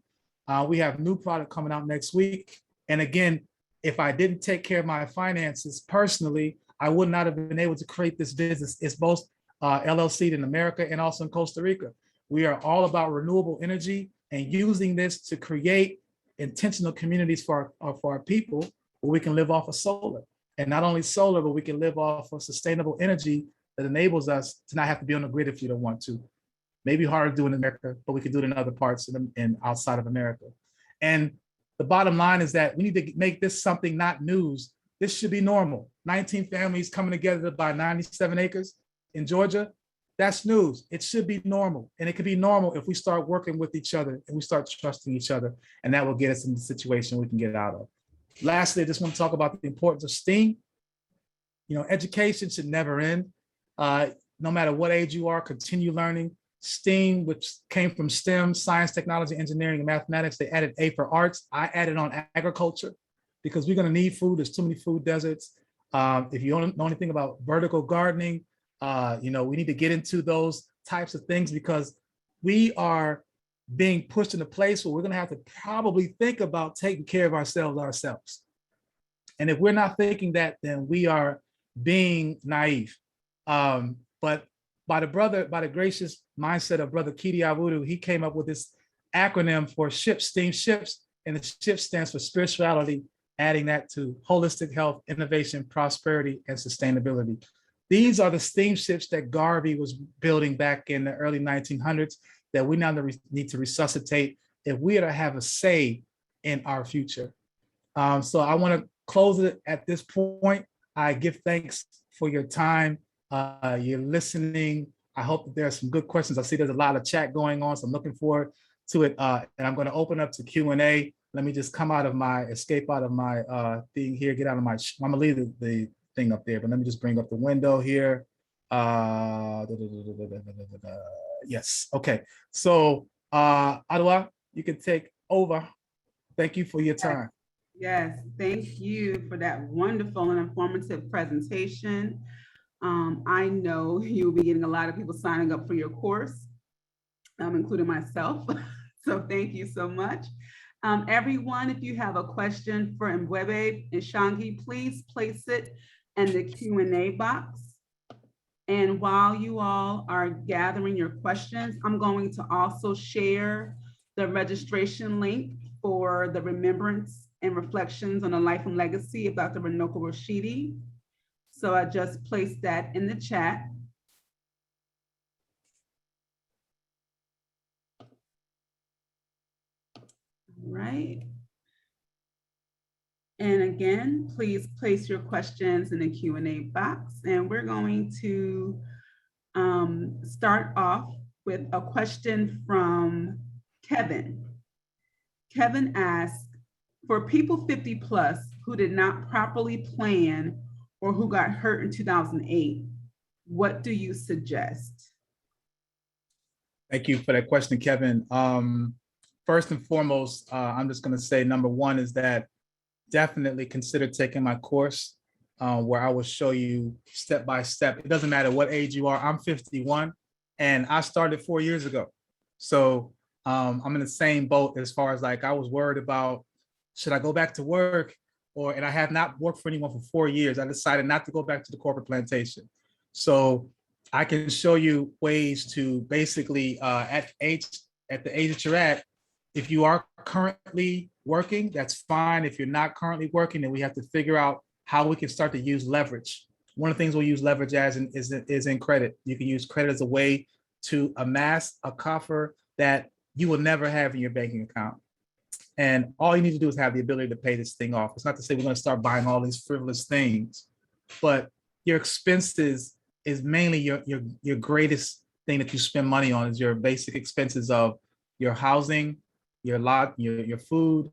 We have new product coming out next week. And again, if I didn't take care of my finances personally, I would not have been able to create this business. It's both LLC in America and also in Costa Rica. We are all about renewable energy and using this to create intentional communities for our people where we can live off of solar. And not only solar, but we can live off of sustainable energy that enables us to not have to be on the grid if you don't want to. Maybe harder to do in America, but we can do it in other parts and outside of America. And the bottom line is that we need to make this something not news. This should be normal. 19 families coming together to buy 97 acres in Georgia. That's news. It should be normal. And it could be normal if we start working with each other and we start trusting each other. And that will get us in the situation we can get out of. Lastly, I just want to talk about the importance of STEAM. Education should never end. No matter what age you are, continue learning. STEAM, which came from STEM, science, technology, engineering, and mathematics. They added A for arts. I added on agriculture because we're going to need food. There's too many food deserts. If you don't know anything about vertical gardening, we need to get into those types of things because we are being pushed in a place where we're going to have to probably think about taking care of ourselves. And if we're not thinking that, then we are being naive. But by the gracious mindset of Brother Kidi Awudu, he came up with this acronym for SHIPS, STEAM SHIPS, and the SHIPS stands for spirituality, adding that to holistic health, innovation, prosperity, and sustainability. These are the steamships that Garvey was building back in the early 1900s that we now need to resuscitate if we are to have a say in our future. So I want to close it at this point. I give thanks for your time. You're listening. I hope that there are some good questions. I see there's a lot of chat going on, so I'm looking forward to it. And I'm going to open up to Q&A. Let me just escape out of my thing here, get out of my, I'm gonna leave the thing up there, but let me just bring up the window here. Yes, okay. So Adwa, you can take over. Thank you for your time. Yes, thank you for that wonderful and informative presentation. I know you'll be getting a lot of people signing up for your course, including myself. So thank you so much. Everyone, if you have a question for Mbwebe Ishangi, please place it in the Q&A box. And while you all are gathering your questions, I'm going to also share the registration link for the Remembrance and Reflections on the Life and Legacy of Dr. Runoko Rashidi. So I just placed that in the chat. All right. And again, please place your questions in the Q&A box. And we're going to start off with a question from Kevin. Kevin asked, for people 50 plus who did not properly plan or who got hurt in 2008, what do you suggest? Thank you for that question, Kevin. First and foremost, I'm just going to say number one is that definitely consider taking my course where I will show you step by step. It doesn't matter what age you are. I'm 51 and I started 4 years ago. So I'm in the same boat as far as like I was worried about, should I go back to work? And I have not worked for anyone for 4 years. I decided not to go back to the corporate plantation. So I can show you ways to basically at the age that you're at, if you are currently working, that's fine. If you're not currently working, then we have to figure out how we can start to use leverage. One of the things we'll use leverage as is in credit. You can use credit as a way to amass a coffer that you will never have in your banking account. And all you need to do is have the ability to pay this thing off. It's not to say we're going to start buying all these frivolous things, but your expenses is mainly your greatest thing that you spend money on is your basic expenses of your housing, your food,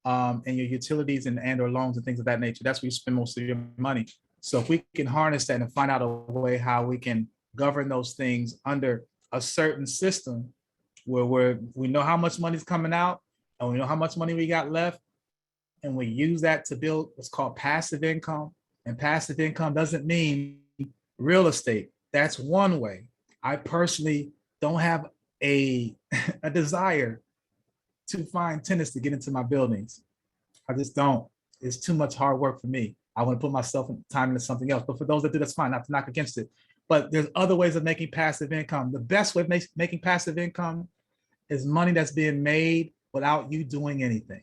and your utilities and or loans and things of that nature. That's where you spend most of your money. So if we can harness that and find out a way how we can govern those things under a certain system where we know how much money's coming out and we know how much money we got left, and we use that to build what's called passive income. And passive income doesn't mean real estate. That's one way. I personally don't have a desire to find tenants to get into my buildings. I just don't. It's too much hard work for me. I want to put myself in time into something else. But for those that do, that's fine, not to knock against it. But there's other ways of making passive income. The best way of making passive income is money that's being made without you doing anything.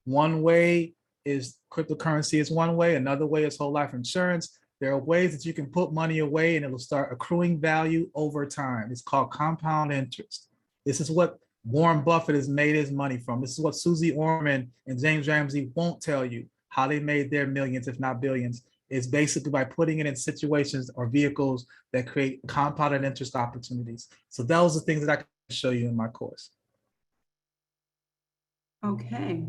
One way is cryptocurrency is one way. Another way is whole life insurance. There are ways that you can put money away and it will start accruing value over time. It's called compound interest. This is what Warren Buffett has made his money from. This is what Susie Orman and James Ramsey won't tell you, how they made their millions, if not billions. Is basically by putting it in situations or vehicles that create compounded interest opportunities. So those are things that I can show you in my course. Okay.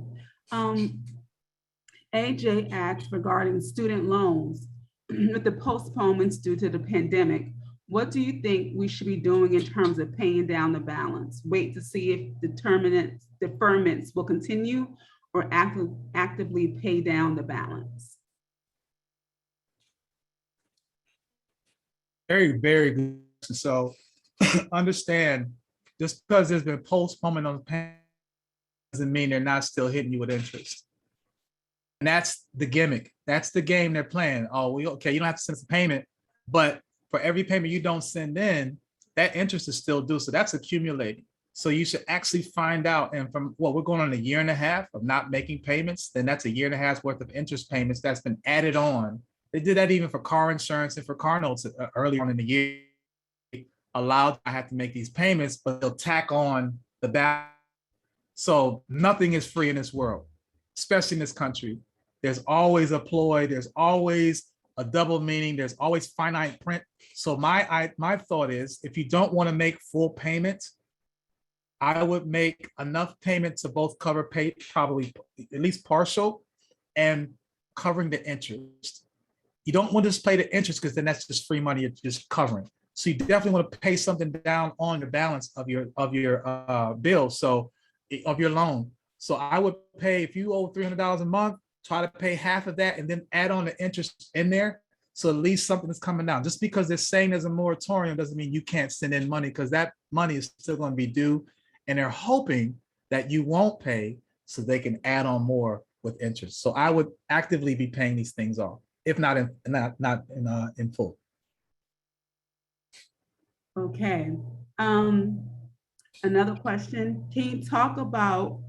AJ asked regarding student loans with the postponements due to the pandemic. What do you think we should be doing in terms of paying down the balance? Wait to see if deferments will continue or actively pay down the balance? Very, very good. So understand, just because there's been postponement on the payment doesn't mean they're not still hitting you with interest. And that's the gimmick. That's the game they're playing. Oh, okay, you don't have to send us a payment, but for every payment you don't send in, that interest is still due. So that's accumulating. So you should actually find out, and from what we're going on a year and a half of not making payments, then that's a year and a half's worth of interest payments that's been added on. They did that even for car insurance and for car notes early on in the year. Allowed I have to make these payments, but they'll tack on the balance. So nothing is free in this world, especially in this country. there's always a ploy, there's always a double meaning, there's always finite print. So my thought is, if you don't want to make full payments, I would make enough payments to both cover pay, probably at least partial, and covering the interest. You don't want to just pay the interest because then that's just free money you're just covering. So you definitely want to pay something down on the balance of your bill, so of your loan. So I would pay, if you owe $300 a month, try to pay half of that and then add on the interest in there. So at least something is coming down. Just because they're saying there's a moratorium doesn't mean you can't send in money, because that money is still going to be due. And they're hoping that you won't pay so they can add on more with interest. So I would actively be paying these things off, if not in full. Okay. Another question. Can you talk about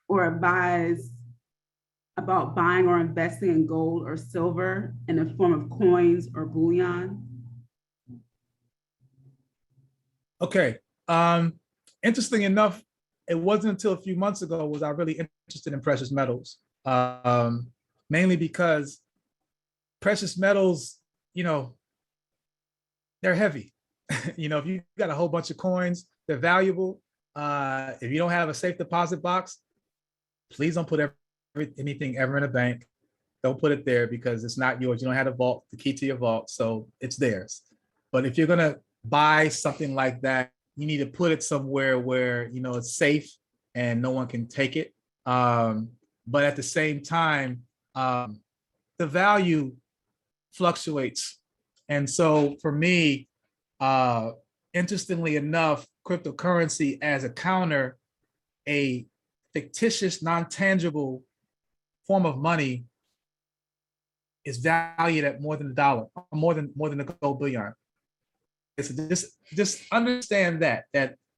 or advise about buying or investing in gold or silver in the form of coins or bullion? Okay. Interesting enough, it wasn't until a few months ago was I really interested in precious metals, mainly because precious metals, they're heavy. If you got a whole bunch of coins, they're valuable. If you don't have a safe deposit box, please don't put anything ever in a bank. Don't put it there because it's not yours. You don't have the key to your vault, so it's theirs. But if you're gonna buy something like that, you need to put it somewhere where it's safe and no one can take it. But at the same time, the value fluctuates. And so for me, interestingly enough, cryptocurrency as a counter, a fictitious, non-tangible form of money, is valued at more than $1, more than a gold bullion. So just understand that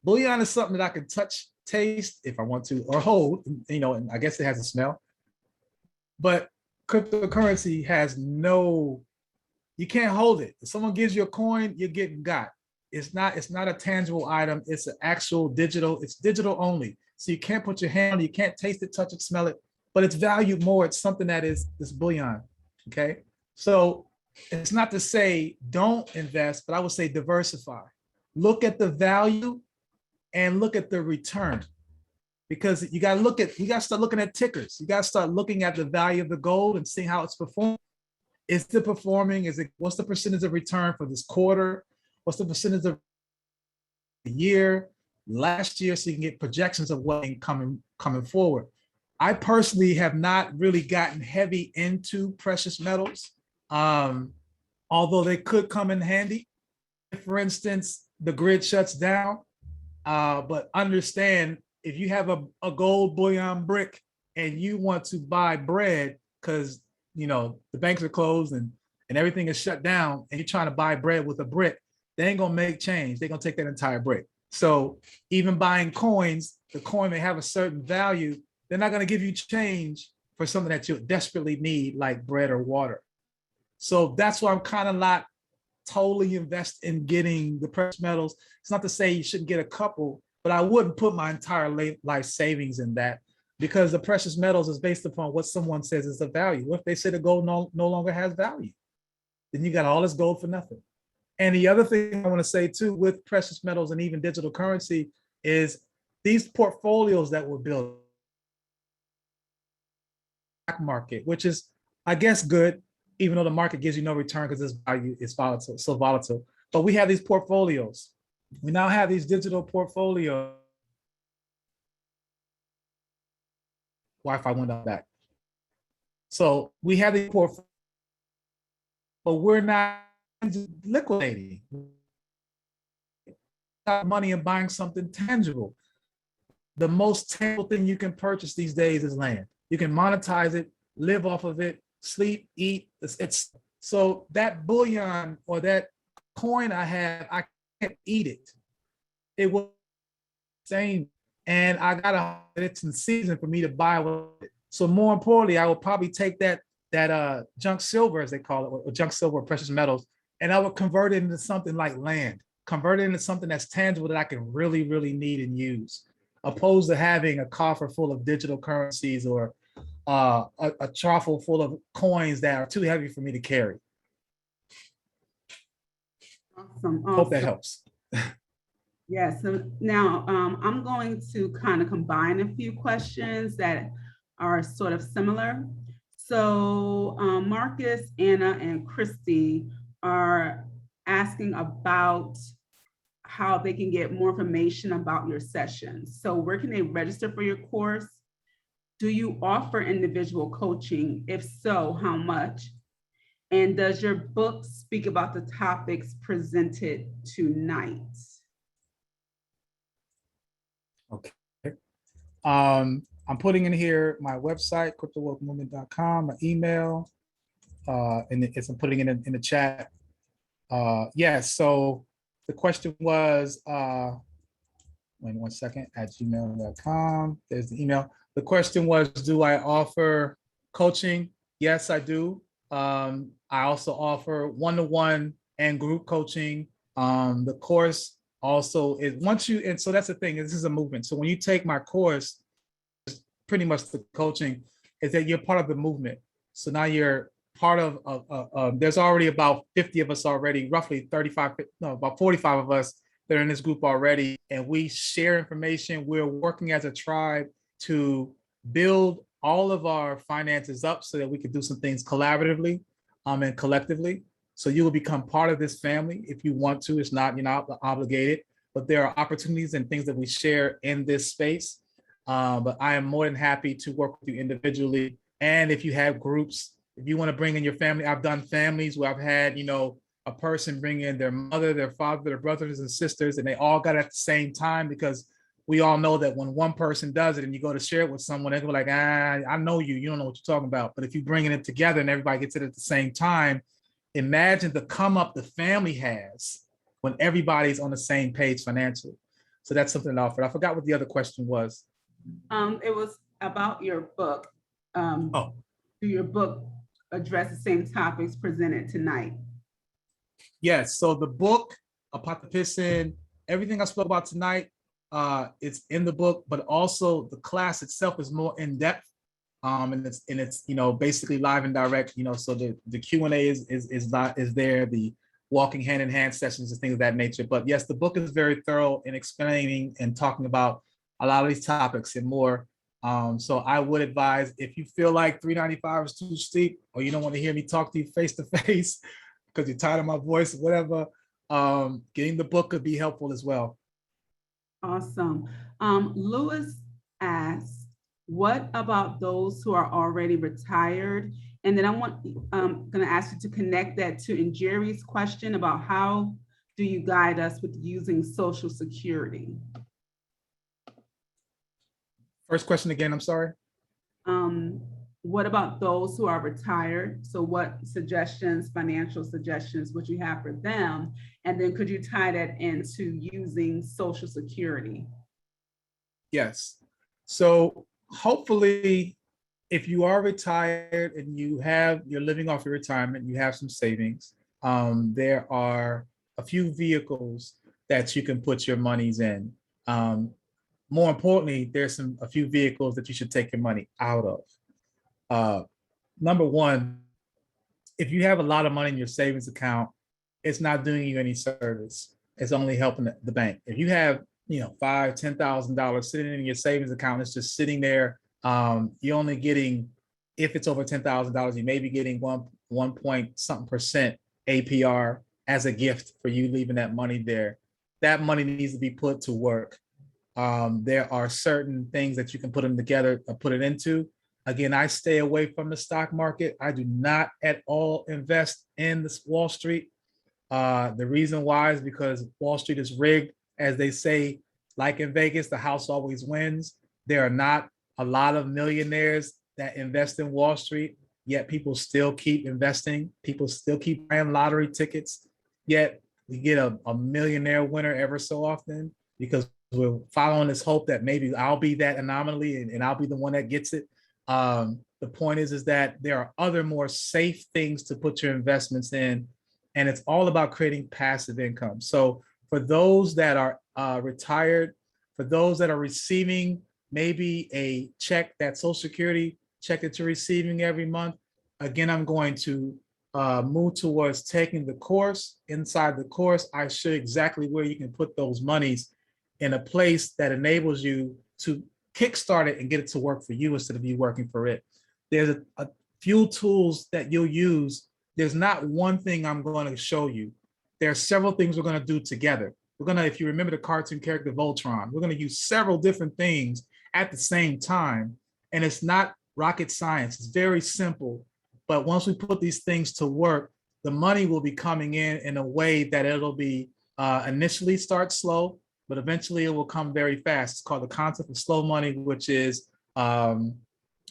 bullion is something that I can touch, taste if I want to, or hold, and I guess it has a smell. But cryptocurrency has you can't hold it. If someone gives you a coin, you're getting got. It's not a tangible item. It's an actual digital. It's digital only. So you can't put your hand on it. You can't taste it, touch it, smell it. But it's valued more. It's something that is this bullion. Okay. So it's not to say don't invest, but I would say diversify. Look at the value and look at the return. Because you got to start looking at tickers. You got to start looking at the value of the gold and seeing how it's performing. Is it performing? What's the percentage of return for this quarter? What's the percentage of the year, last year, so you can get projections of what coming forward. I personally have not really gotten heavy into precious metals, although they could come in handy. For instance, the grid shuts down, but understand if you have a gold bullion brick and you want to buy bread because the banks are closed and everything is shut down, and you're trying to buy bread with a brick, they ain't gonna make change. They're gonna take that entire brick. So even buying coins, the coin may have a certain value. They're not gonna give you change for something that you desperately need, like bread or water. So that's why I'm kind of not totally invest in getting the precious metals. It's not to say you shouldn't get a couple, but I wouldn't put my entire life savings in that, because the precious metals is based upon what someone says is the value. What if they say the gold no longer has value? Then you got all this gold for nothing. And the other thing I want to say too, with precious metals and even digital currency, is these portfolios that were built market, which is, I guess, good, even though the market gives you no return because this value is volatile, so volatile. But we have these portfolios. We now have these digital portfolios. Wi-Fi went out back. So we have the portfolio, but we're not liquidating money and buying something tangible. The most tangible thing you can purchase these days is land. You can monetize it, live off of it, sleep, eat. It's so that bullion or that coin I have, I can't eat it. It was insane, and I gotta. It's in season for me to buy with it. So more importantly, I would probably take that junk silver, as they call it, or junk silver or precious metals, and I would convert it into something like land. Convert it into something that's tangible that I can really, really need and use, opposed to having a coffer full of digital currencies or a truffle full of coins that are too heavy for me to carry. Awesome. Hope that helps. Yeah, so now I'm going to kind of combine a few questions that are sort of similar. So Marcus, Anna, and Christy are asking about how they can get more information about your sessions. So where can they register for your course? Do you offer individual coaching? If so, how much? And does your book speak about the topics presented tonight? Okay. I'm putting in here my website, cryptowokemovement.com, my email, and I'm putting it in the chat. Yes, so the question was, wait 1 second, at gmail.com. There's the email. The question was, do I offer coaching? Yes, I do. I also offer one-to-one and group coaching. The course also is and so that's the thing, this is a movement. So when you take my course, pretty much the coaching is that you're part of the movement. So now you're part of there's already about 50 of us already, roughly 35, no, about 45 of us that are in this group already. And we share information. We're working as a tribe to build all of our finances up so that we can do some things collaboratively and collectively. So you will become part of this family if you want to. It's not, you're not obligated, but there are opportunities and things that we share in this space. But I am more than happy to work with you individually. And if you have groups, if you want to bring in your family, I've done families where I've had, a person bring in their mother, their father, their brothers and sisters, and they all got it at the same time, because we all know that when one person does it and you go to share it with someone, they're like, I know you don't know what you're talking about. But if you bring it together and everybody gets it at the same time, imagine the come up the family has when everybody's on the same page financially. So that's something I offered. I forgot what the other question was. It was about your book. Do your book address the same topics presented tonight? Yes. So the book, Apothecarian, everything I spoke about tonight, it's in the book, but also the class itself is more in depth. And it's basically live and direct. So the Q&A is there. The walking hand in hand sessions and things of that nature. But yes, the book is very thorough in explaining and talking about a lot of these topics and more. So I would advise, if you feel like $395 is too steep, or you don't want to hear me talk to you face to face because you're tired of my voice, whatever, getting the book could be helpful as well. Awesome. Lewis asks, what about those who are already retired? And then I'm going to ask you to connect that to Njeri's question about how do you guide us with using Social Security? First question again, I'm sorry. What about those who are retired? So what suggestions, financial suggestions, would you have for them? And then could you tie that into using Social Security? Yes. So hopefully, if you are retired and you're living off your retirement, you have some savings, there are a few vehicles that you can put your monies in. More importantly, there's a few vehicles that you should take your money out of. Number one, if you have a lot of money in your savings account, it's not doing you any service. It's only helping the bank. If you have, $5,000, $10,000 sitting in your savings account, it's just sitting there. You're only getting, if it's over $10,000, you may be getting 1 point something percent APR as a gift for you leaving that money there. That money needs to be put to work. There are certain things that you can put them together or put it into. Again, I stay away from the stock market. I do not at all invest in this Wall Street. The reason why is because Wall Street is rigged. As they say, like in Vegas, the house always wins. There are not a lot of millionaires that invest in Wall Street, yet people still keep investing. People still keep buying lottery tickets, yet we get a millionaire winner ever so often because we're following this hope that maybe I'll be that anomaly and I'll be the one that gets it. The point is that there are other more safe things to put your investments in, and it's all about creating passive income. So for those that are retired, for those that are receiving maybe a check that Social Security check that you're receiving every month. Again, I'm going to move towards taking the course. Inside the course, I show exactly where you can put those monies in a place that enables you to kickstart it and get it to work for you instead of you working for it. There's a few tools that you'll use. There's not one thing I'm going to show you. There are several things we're going to do together. We're going to, if you remember the cartoon character Voltron, we're going to use several different things at the same time. And it's not rocket science. It's very simple. But once we put these things to work, the money will be coming in a way that it'll be initially start slow, but eventually it will come very fast. It's called the concept of slow money, which is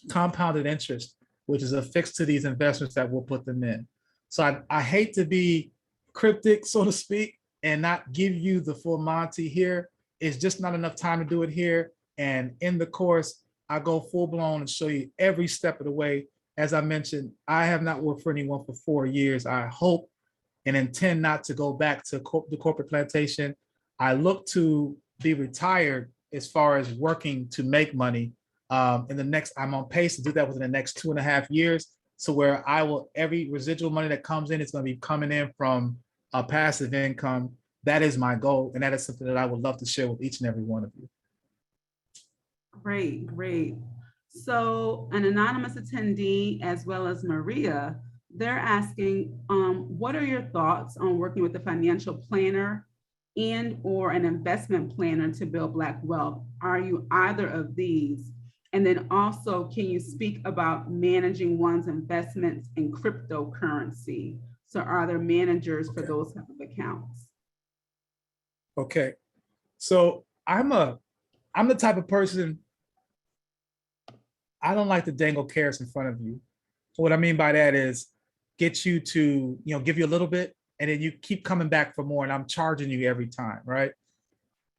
compounded interest, which is affixed to these investments that we'll put them in. So I hate to be cryptic, so to speak, and not give you the full Monty here. It's just not enough time to do it here. And in the course, I go full blown and show you every step of the way. As I mentioned, I have not worked for anyone for 4 years. I hope and intend not to go back to the corporate plantation. I look to be retired as far as working to make money. I'm on pace to do that within the next 2.5 years. So where every residual money that comes in is going to be coming in from a passive income. That is my goal. And that is something that I would love to share with each and every one of you. Great, great. So an anonymous attendee, as well as Maria, they're asking, what are your thoughts on working with a financial planner and or an investment planner to build Black wealth? Are you either of these? And then also, can you speak about managing one's investments in cryptocurrency? So are there managers for those type of accounts? Okay. So I'm the type of person, I don't like to dangle carrots in front of you. So what I mean by that is get you to, give you a little bit and then you keep coming back for more and I'm charging you every time, right?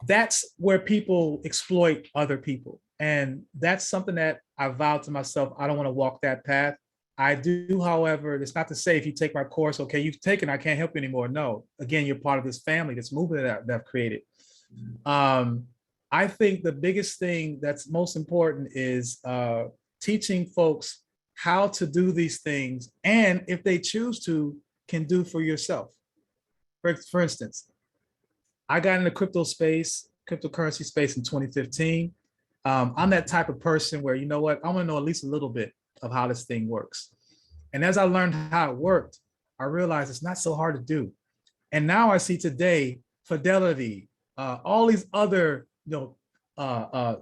That's where people exploit other people. And that's something that I vowed to myself, I don't want to walk that path. I do, however, it's not to say if you take my course, okay, you've taken, I can't help you anymore. No, again, you're part of this family, this movement that I've created. I think the biggest thing that's most important is teaching folks how to do these things. And if they choose to, can do for yourself. For instance, I got in the cryptocurrency space in 2015. I'm that type of person where, you know what, I want to know at least a little bit of how this thing works. And as I learned how it worked, I realized it's not so hard to do. And now I see today, Fidelity, all these other,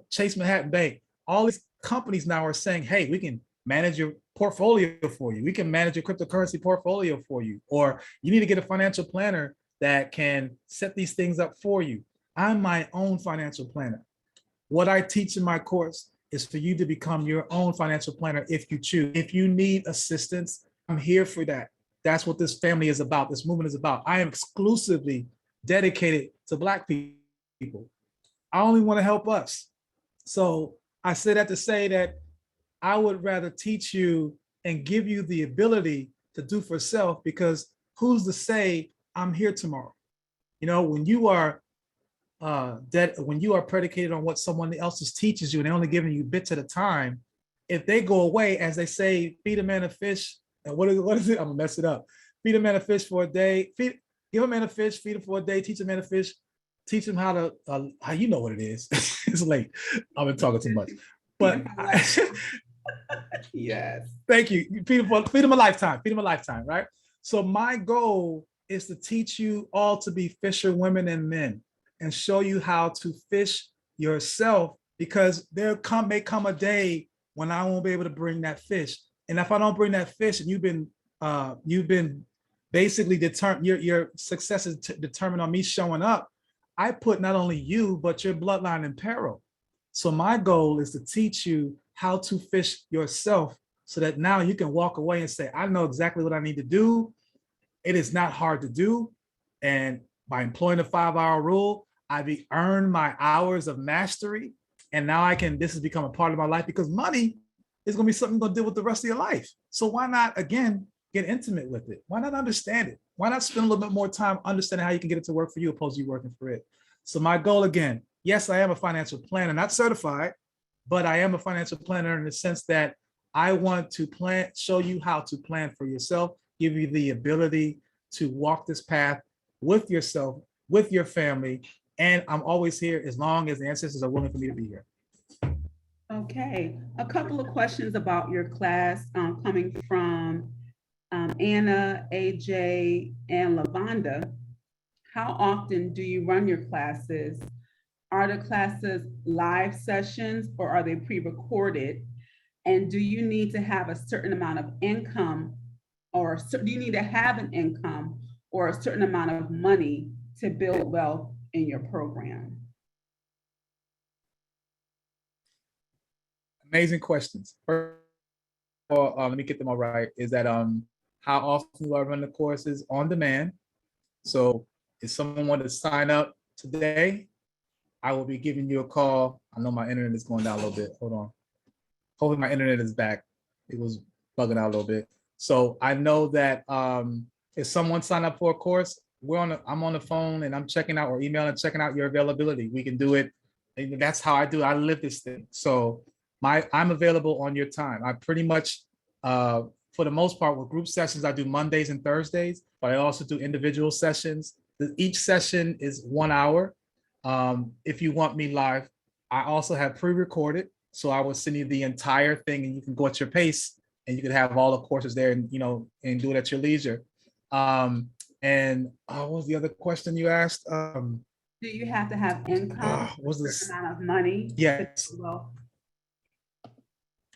Chase Manhattan Bank, all these companies now are saying, hey, we can manage your portfolio for you. We can manage your cryptocurrency portfolio for you. Or you need to get a financial planner that can set these things up for you. I'm my own financial planner. What I teach in my course is for you to become your own financial planner if you choose. If you need assistance, I'm here for that. That's what this family is about. This movement is about. I am exclusively dedicated to Black people. I only want to help us. So I say that to say that I would rather teach you and give you the ability to do for self, because who's to say I'm here tomorrow? When you are when you are predicated on what someone else teaches you and they're only giving you bits at a time, if they go away, as they say, feed a man a fish, and what is it? I'm gonna mess it up. Feed a man a fish for a day, give a man a fish, feed him for a day, teach a man a fish, teach him how to, how you know what it is. It's late, I've been talking too much. But yes. Thank you. Feed him a lifetime, right? So my goal is to teach you all to be fisher women and men and show you how to fish yourself, because there may come a day when I won't be able to bring that fish. And if I don't bring that fish, and you've been basically determined, your success is determined on me showing up, I put not only you, but your bloodline in peril. So my goal is to teach you how to fish yourself so that now you can walk away and say, I know exactly what I need to do. It is not hard to do. And by employing the 5-hour rule, I've earned my hours of mastery. And now this has become a part of my life, because money is going to be something you're going to deal with the rest of your life. So why not, again, get intimate with it? Why not understand it? Why not spend a little bit more time understanding how you can get it to work for you opposed to you working for it? So my goal, again, yes, I am a financial planner, not certified, but I am a financial planner in the sense that I want to show you how to plan for yourself, give you the ability to walk this path with yourself, with your family. And I'm always here as long as the ancestors are willing for me to be here. Okay, a couple of questions about your class coming from Anna, AJ, and Lavonda. How often do you run your classes? Are the classes live sessions or are they pre-recorded? And do you need to have a certain amount of income, or do you need to have an income or a certain amount of money to build wealth in your program? Amazing questions. First of all, let me get them all right. Is that how often do I run the courses? On demand. So if someone wanted to sign up today, I will be giving you a call. I know my internet is going down a little bit. Hold on. Hopefully my internet is back. It was bugging out a little bit. So I know that if someone signed up for a course, I'm on the phone and I'm checking out or emailing, checking out your availability. We can do it. And that's how I do it. I live this thing. So I'm available on your time. I pretty much, for the most part, with group sessions, I do Mondays and Thursdays, but I also do individual sessions. Each session is 1 hour. If you want me live, I also have pre-recorded. So I will send you the entire thing and you can go at your pace and you can have all the courses there and, and do it at your leisure. And what was the other question you asked? Do you have to have income, a certain amount of money? Yes.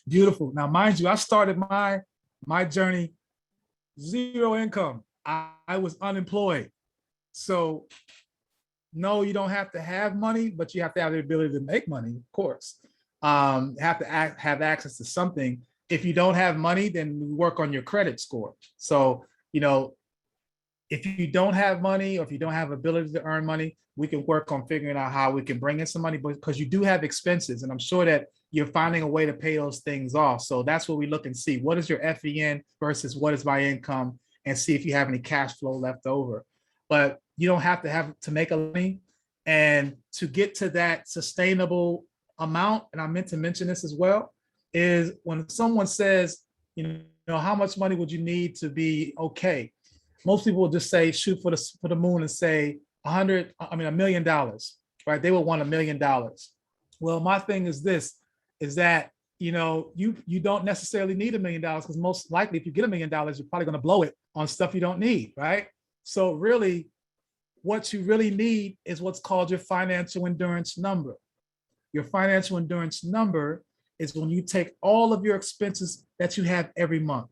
Beautiful. Now, mind you, I started my journey, zero income. I was unemployed. So no, you don't have to have money, but you have to have the ability to make money, of course. Have to have access to something. If you don't have money, then we work on your credit score. So, if you don't have money or if you don't have ability to earn money, we can work on figuring out how we can bring in some money, because you do have expenses. And I'm sure that you're finding a way to pay those things off. So that's what we look and see. What is your FEN versus what is my income, and see if you have any cash flow left over. But you don't have to make a money. And to get to that sustainable amount, and I meant to mention this as well, is when someone says, how much money would you need to be okay? Most people will just say, shoot for the moon and say $1 million, right? They will want $1 million. Well, my thing is this, is that, you don't necessarily need $1 million, because most likely if you get $1 million, you're probably going to blow it on stuff you don't need, right? So really, what you really need is what's called your financial endurance number. Your financial endurance number is when you take all of your expenses that you have every month.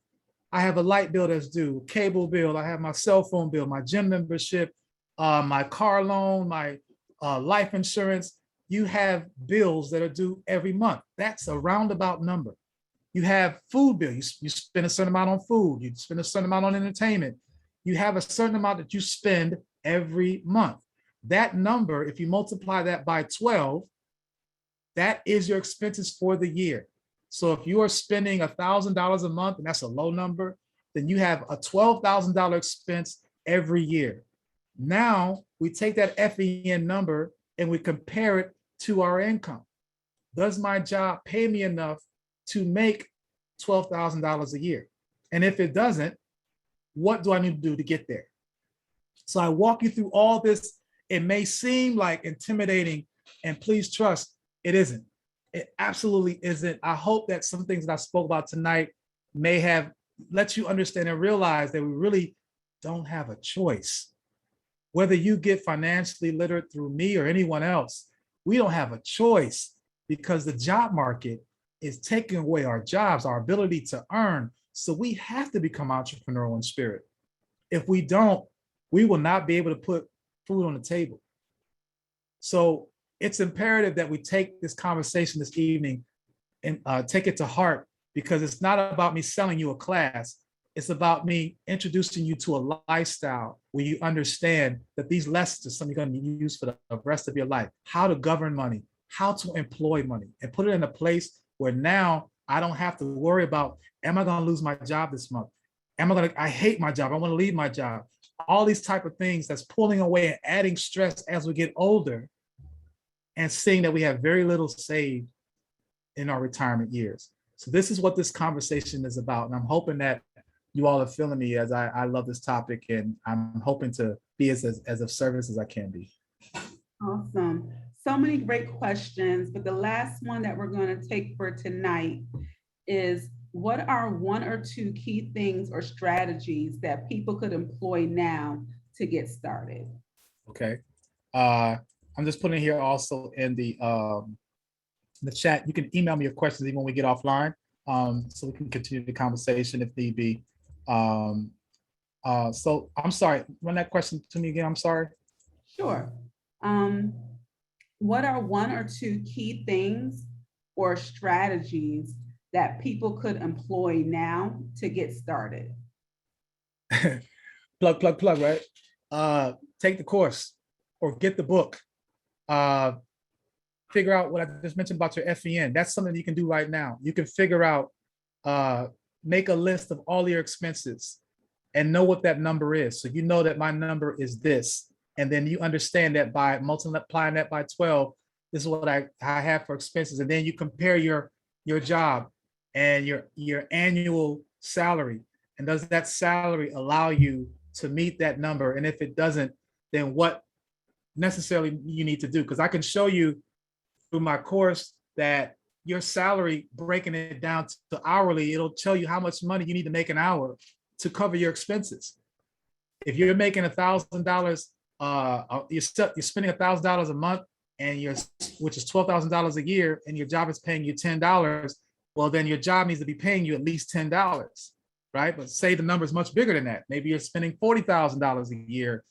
I have a light bill that's due, cable bill, I have my cell phone bill, my gym membership, my car loan, my life insurance. You have bills that are due every month. That's a roundabout number. You have food bill. You spend a certain amount on food. You spend a certain amount on entertainment. You have a certain amount that you spend every month. That number, if you multiply that by 12, that is your expenses for the year. So if you are spending $1,000 a month, and that's a low number, then you have a $12,000 expense every year. Now we take that FEN number and we compare it to our income. Does my job pay me enough to make $12,000 a year? And if it doesn't, what do I need to do to get there? So I walk you through all this. It may seem like intimidating, and please trust, it isn't. It absolutely isn't. I hope that some things that I spoke about tonight may have let you understand and realize that we really don't have a choice. Whether you get financially literate through me or anyone else, we don't have a choice, because the job market is taking away our jobs, our ability to earn. So we have to become entrepreneurial in spirit. If we don't, we will not be able to put food on the table. So it's imperative that we take this conversation this evening and take it to heart, because it's not about me selling you a class. It's about me introducing you to a lifestyle where you understand that these lessons are something you're going to use for the rest of your life. How to govern money, how to employ money, and put it in a place where now I don't have to worry about, am I going to lose my job this month? I hate my job. I want to leave my job. All these type of things that's pulling away and adding stress as we get older, and seeing that we have very little saved in our retirement years. So this is what this conversation is about. And I'm hoping that you all are feeling me as I love this topic, and I'm hoping to be as of service as I can be. Awesome. So many great questions, but the last one that we're going to take for tonight is, what are one or two key things or strategies that people could employ now to get started? Okay. I'm just putting here also in the chat. You can email me your questions even when we get offline, so we can continue the conversation if need be. So I'm sorry, run that question to me again. I'm sorry. Sure. What are one or two key things or strategies that people could employ now to get started? plug, right? Take the course or get the book. Figure out what I just mentioned about your FEN. That's something you can do right now. You can figure out, make a list of all your expenses and know what that number is. So you know that my number is this. And then you understand that by multiplying that by 12, this is what I have for expenses. And then you compare your job and your annual salary. And does that salary allow you to meet that number? And if it doesn't, then what necessarily you need to do? Because I can show you through my course that your salary, breaking it down to hourly, it'll tell you how much money you need to make an hour to cover your expenses. If you're making $1,000, you're spending $1,000 a month, and which is $12,000 a year, and your job is paying you $10. Well, then your job needs to be paying you at least $10, right? But say the number is much bigger than that. Maybe you're spending $40,000 a year.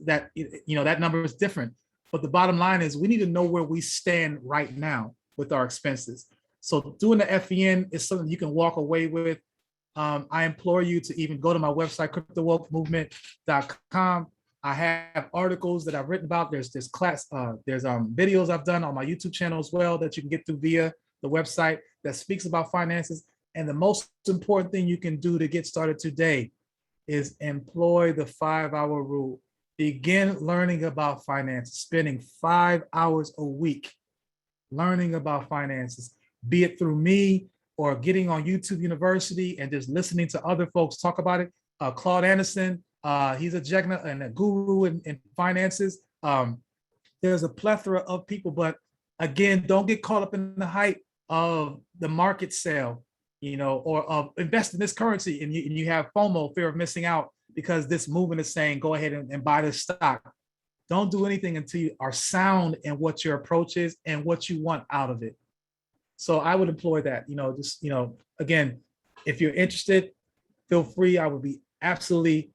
That that number is different. But the bottom line is we need to know where we stand right now with our expenses. So doing the FEN is something you can walk away with. I implore you to even go to my website, cryptowokemovement.com. I have articles that I've written about. There's videos I've done on my YouTube channel as well that you can get through via the website that speaks about finances. And the most important thing you can do to get started today is employ the 5-hour rule. Begin learning about finances, spending 5 hours a week learning about finances, be it through me or getting on YouTube University and just listening to other folks talk about it. Claude Anderson, he's a Jegna and a guru in finances. There's a plethora of people, but again, don't get caught up in the hype of the market sale, or of invest in this currency, and you have FOMO, fear of missing out, because this movement is saying, go ahead and buy this stock. Don't do anything until you are sound in what your approach is and what you want out of it. So I would employ that, again, if you're interested, feel free. I would be absolutely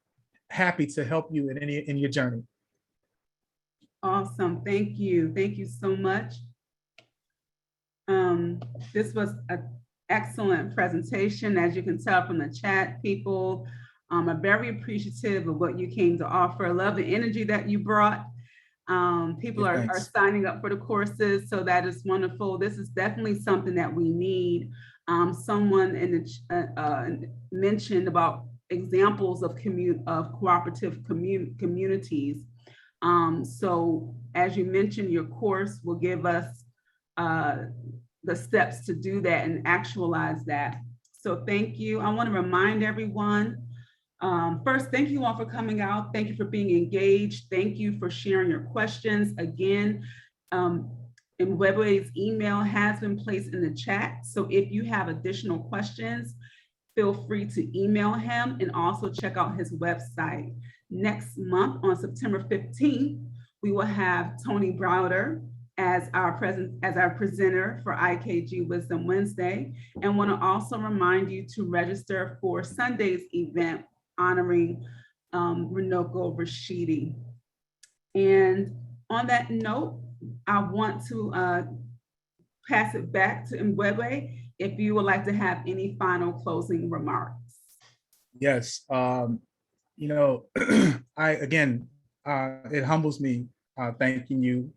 happy to help you in your journey. Awesome. Thank you. Thank you so much. This was an excellent presentation. As you can tell from the chat, people are very appreciative of what you came to offer. I love the energy that you brought. People are signing up for the courses, so that is wonderful. This is definitely something that we need. Someone in the mentioned about examples of cooperative communities. So as you mentioned, your course will give us the steps to do that and actualize that. So thank you. I want to remind everyone, first, thank you all for coming out. Thank you for being engaged. Thank you for sharing your questions. Again, Webway's email has been placed in the chat. So if you have additional questions, feel free to email him and also check out his website. Next month on September 15th, we will have Tony Browder as our presenter for IKG Wisdom Wednesday, and want to also remind you to register for Sunday's event honoring Runoko Rashidi. And on that note, I want to pass it back to Mbwebe if you would like to have any final closing remarks. Yes, it humbles me thanking you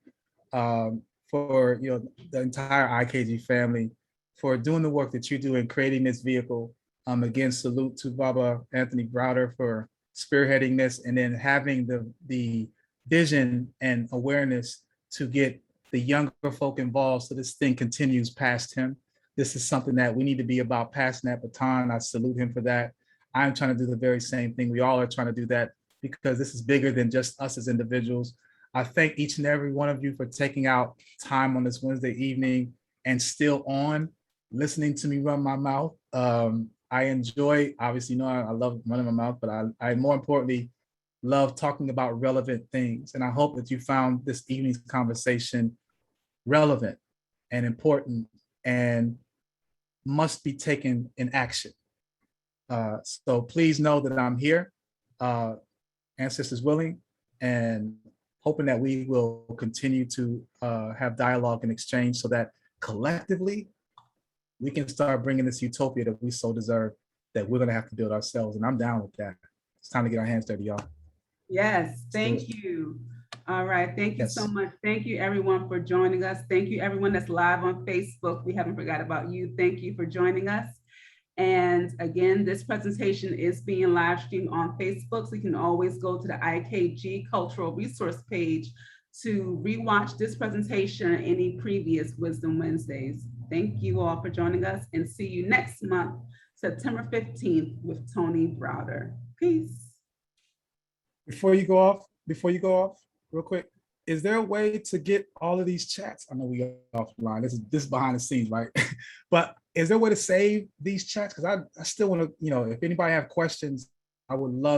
for the entire IKG family for doing the work that you do in creating this vehicle. Again, salute to Baba Anthony Browder for spearheading this, and then having the vision and awareness to get the younger folk involved so this thing continues past him. This is something that we need to be about, passing that baton. I salute him for that. I'm trying to do the very same thing. We all are trying to do that because this is bigger than just us as individuals. I thank each and every one of you for taking out time on this Wednesday evening and still on listening to me run my mouth. I enjoy, obviously, I love running my mouth, but I more importantly love talking about relevant things. And I hope that you found this evening's conversation relevant and important and must be taken in action. So please know that I'm here, ancestors willing, and hoping that we will continue to have dialogue and exchange so that collectively we can start bringing this utopia that we so deserve, that we're going to have to build ourselves. And I'm down with that. It's time to get our hands dirty, y'all. Yes, thank you. All right, thank you so much. Thank you everyone for joining us. Thank you everyone that's live on Facebook. We haven't forgot about you. Thank you for joining us. And again, this presentation is being live streamed on Facebook, so you can always go to the IKG Cultural Resource page to rewatch this presentation or any previous Wisdom Wednesdays. Thank you all for joining us, and see you next month, September 15th, with Tony Browder. Peace. Before you go off, real quick, is there a way to get all of these chats? I know we are offline. This is behind the scenes, right? But is there a way to save these chats? Because I still want to, if anybody have questions, I would love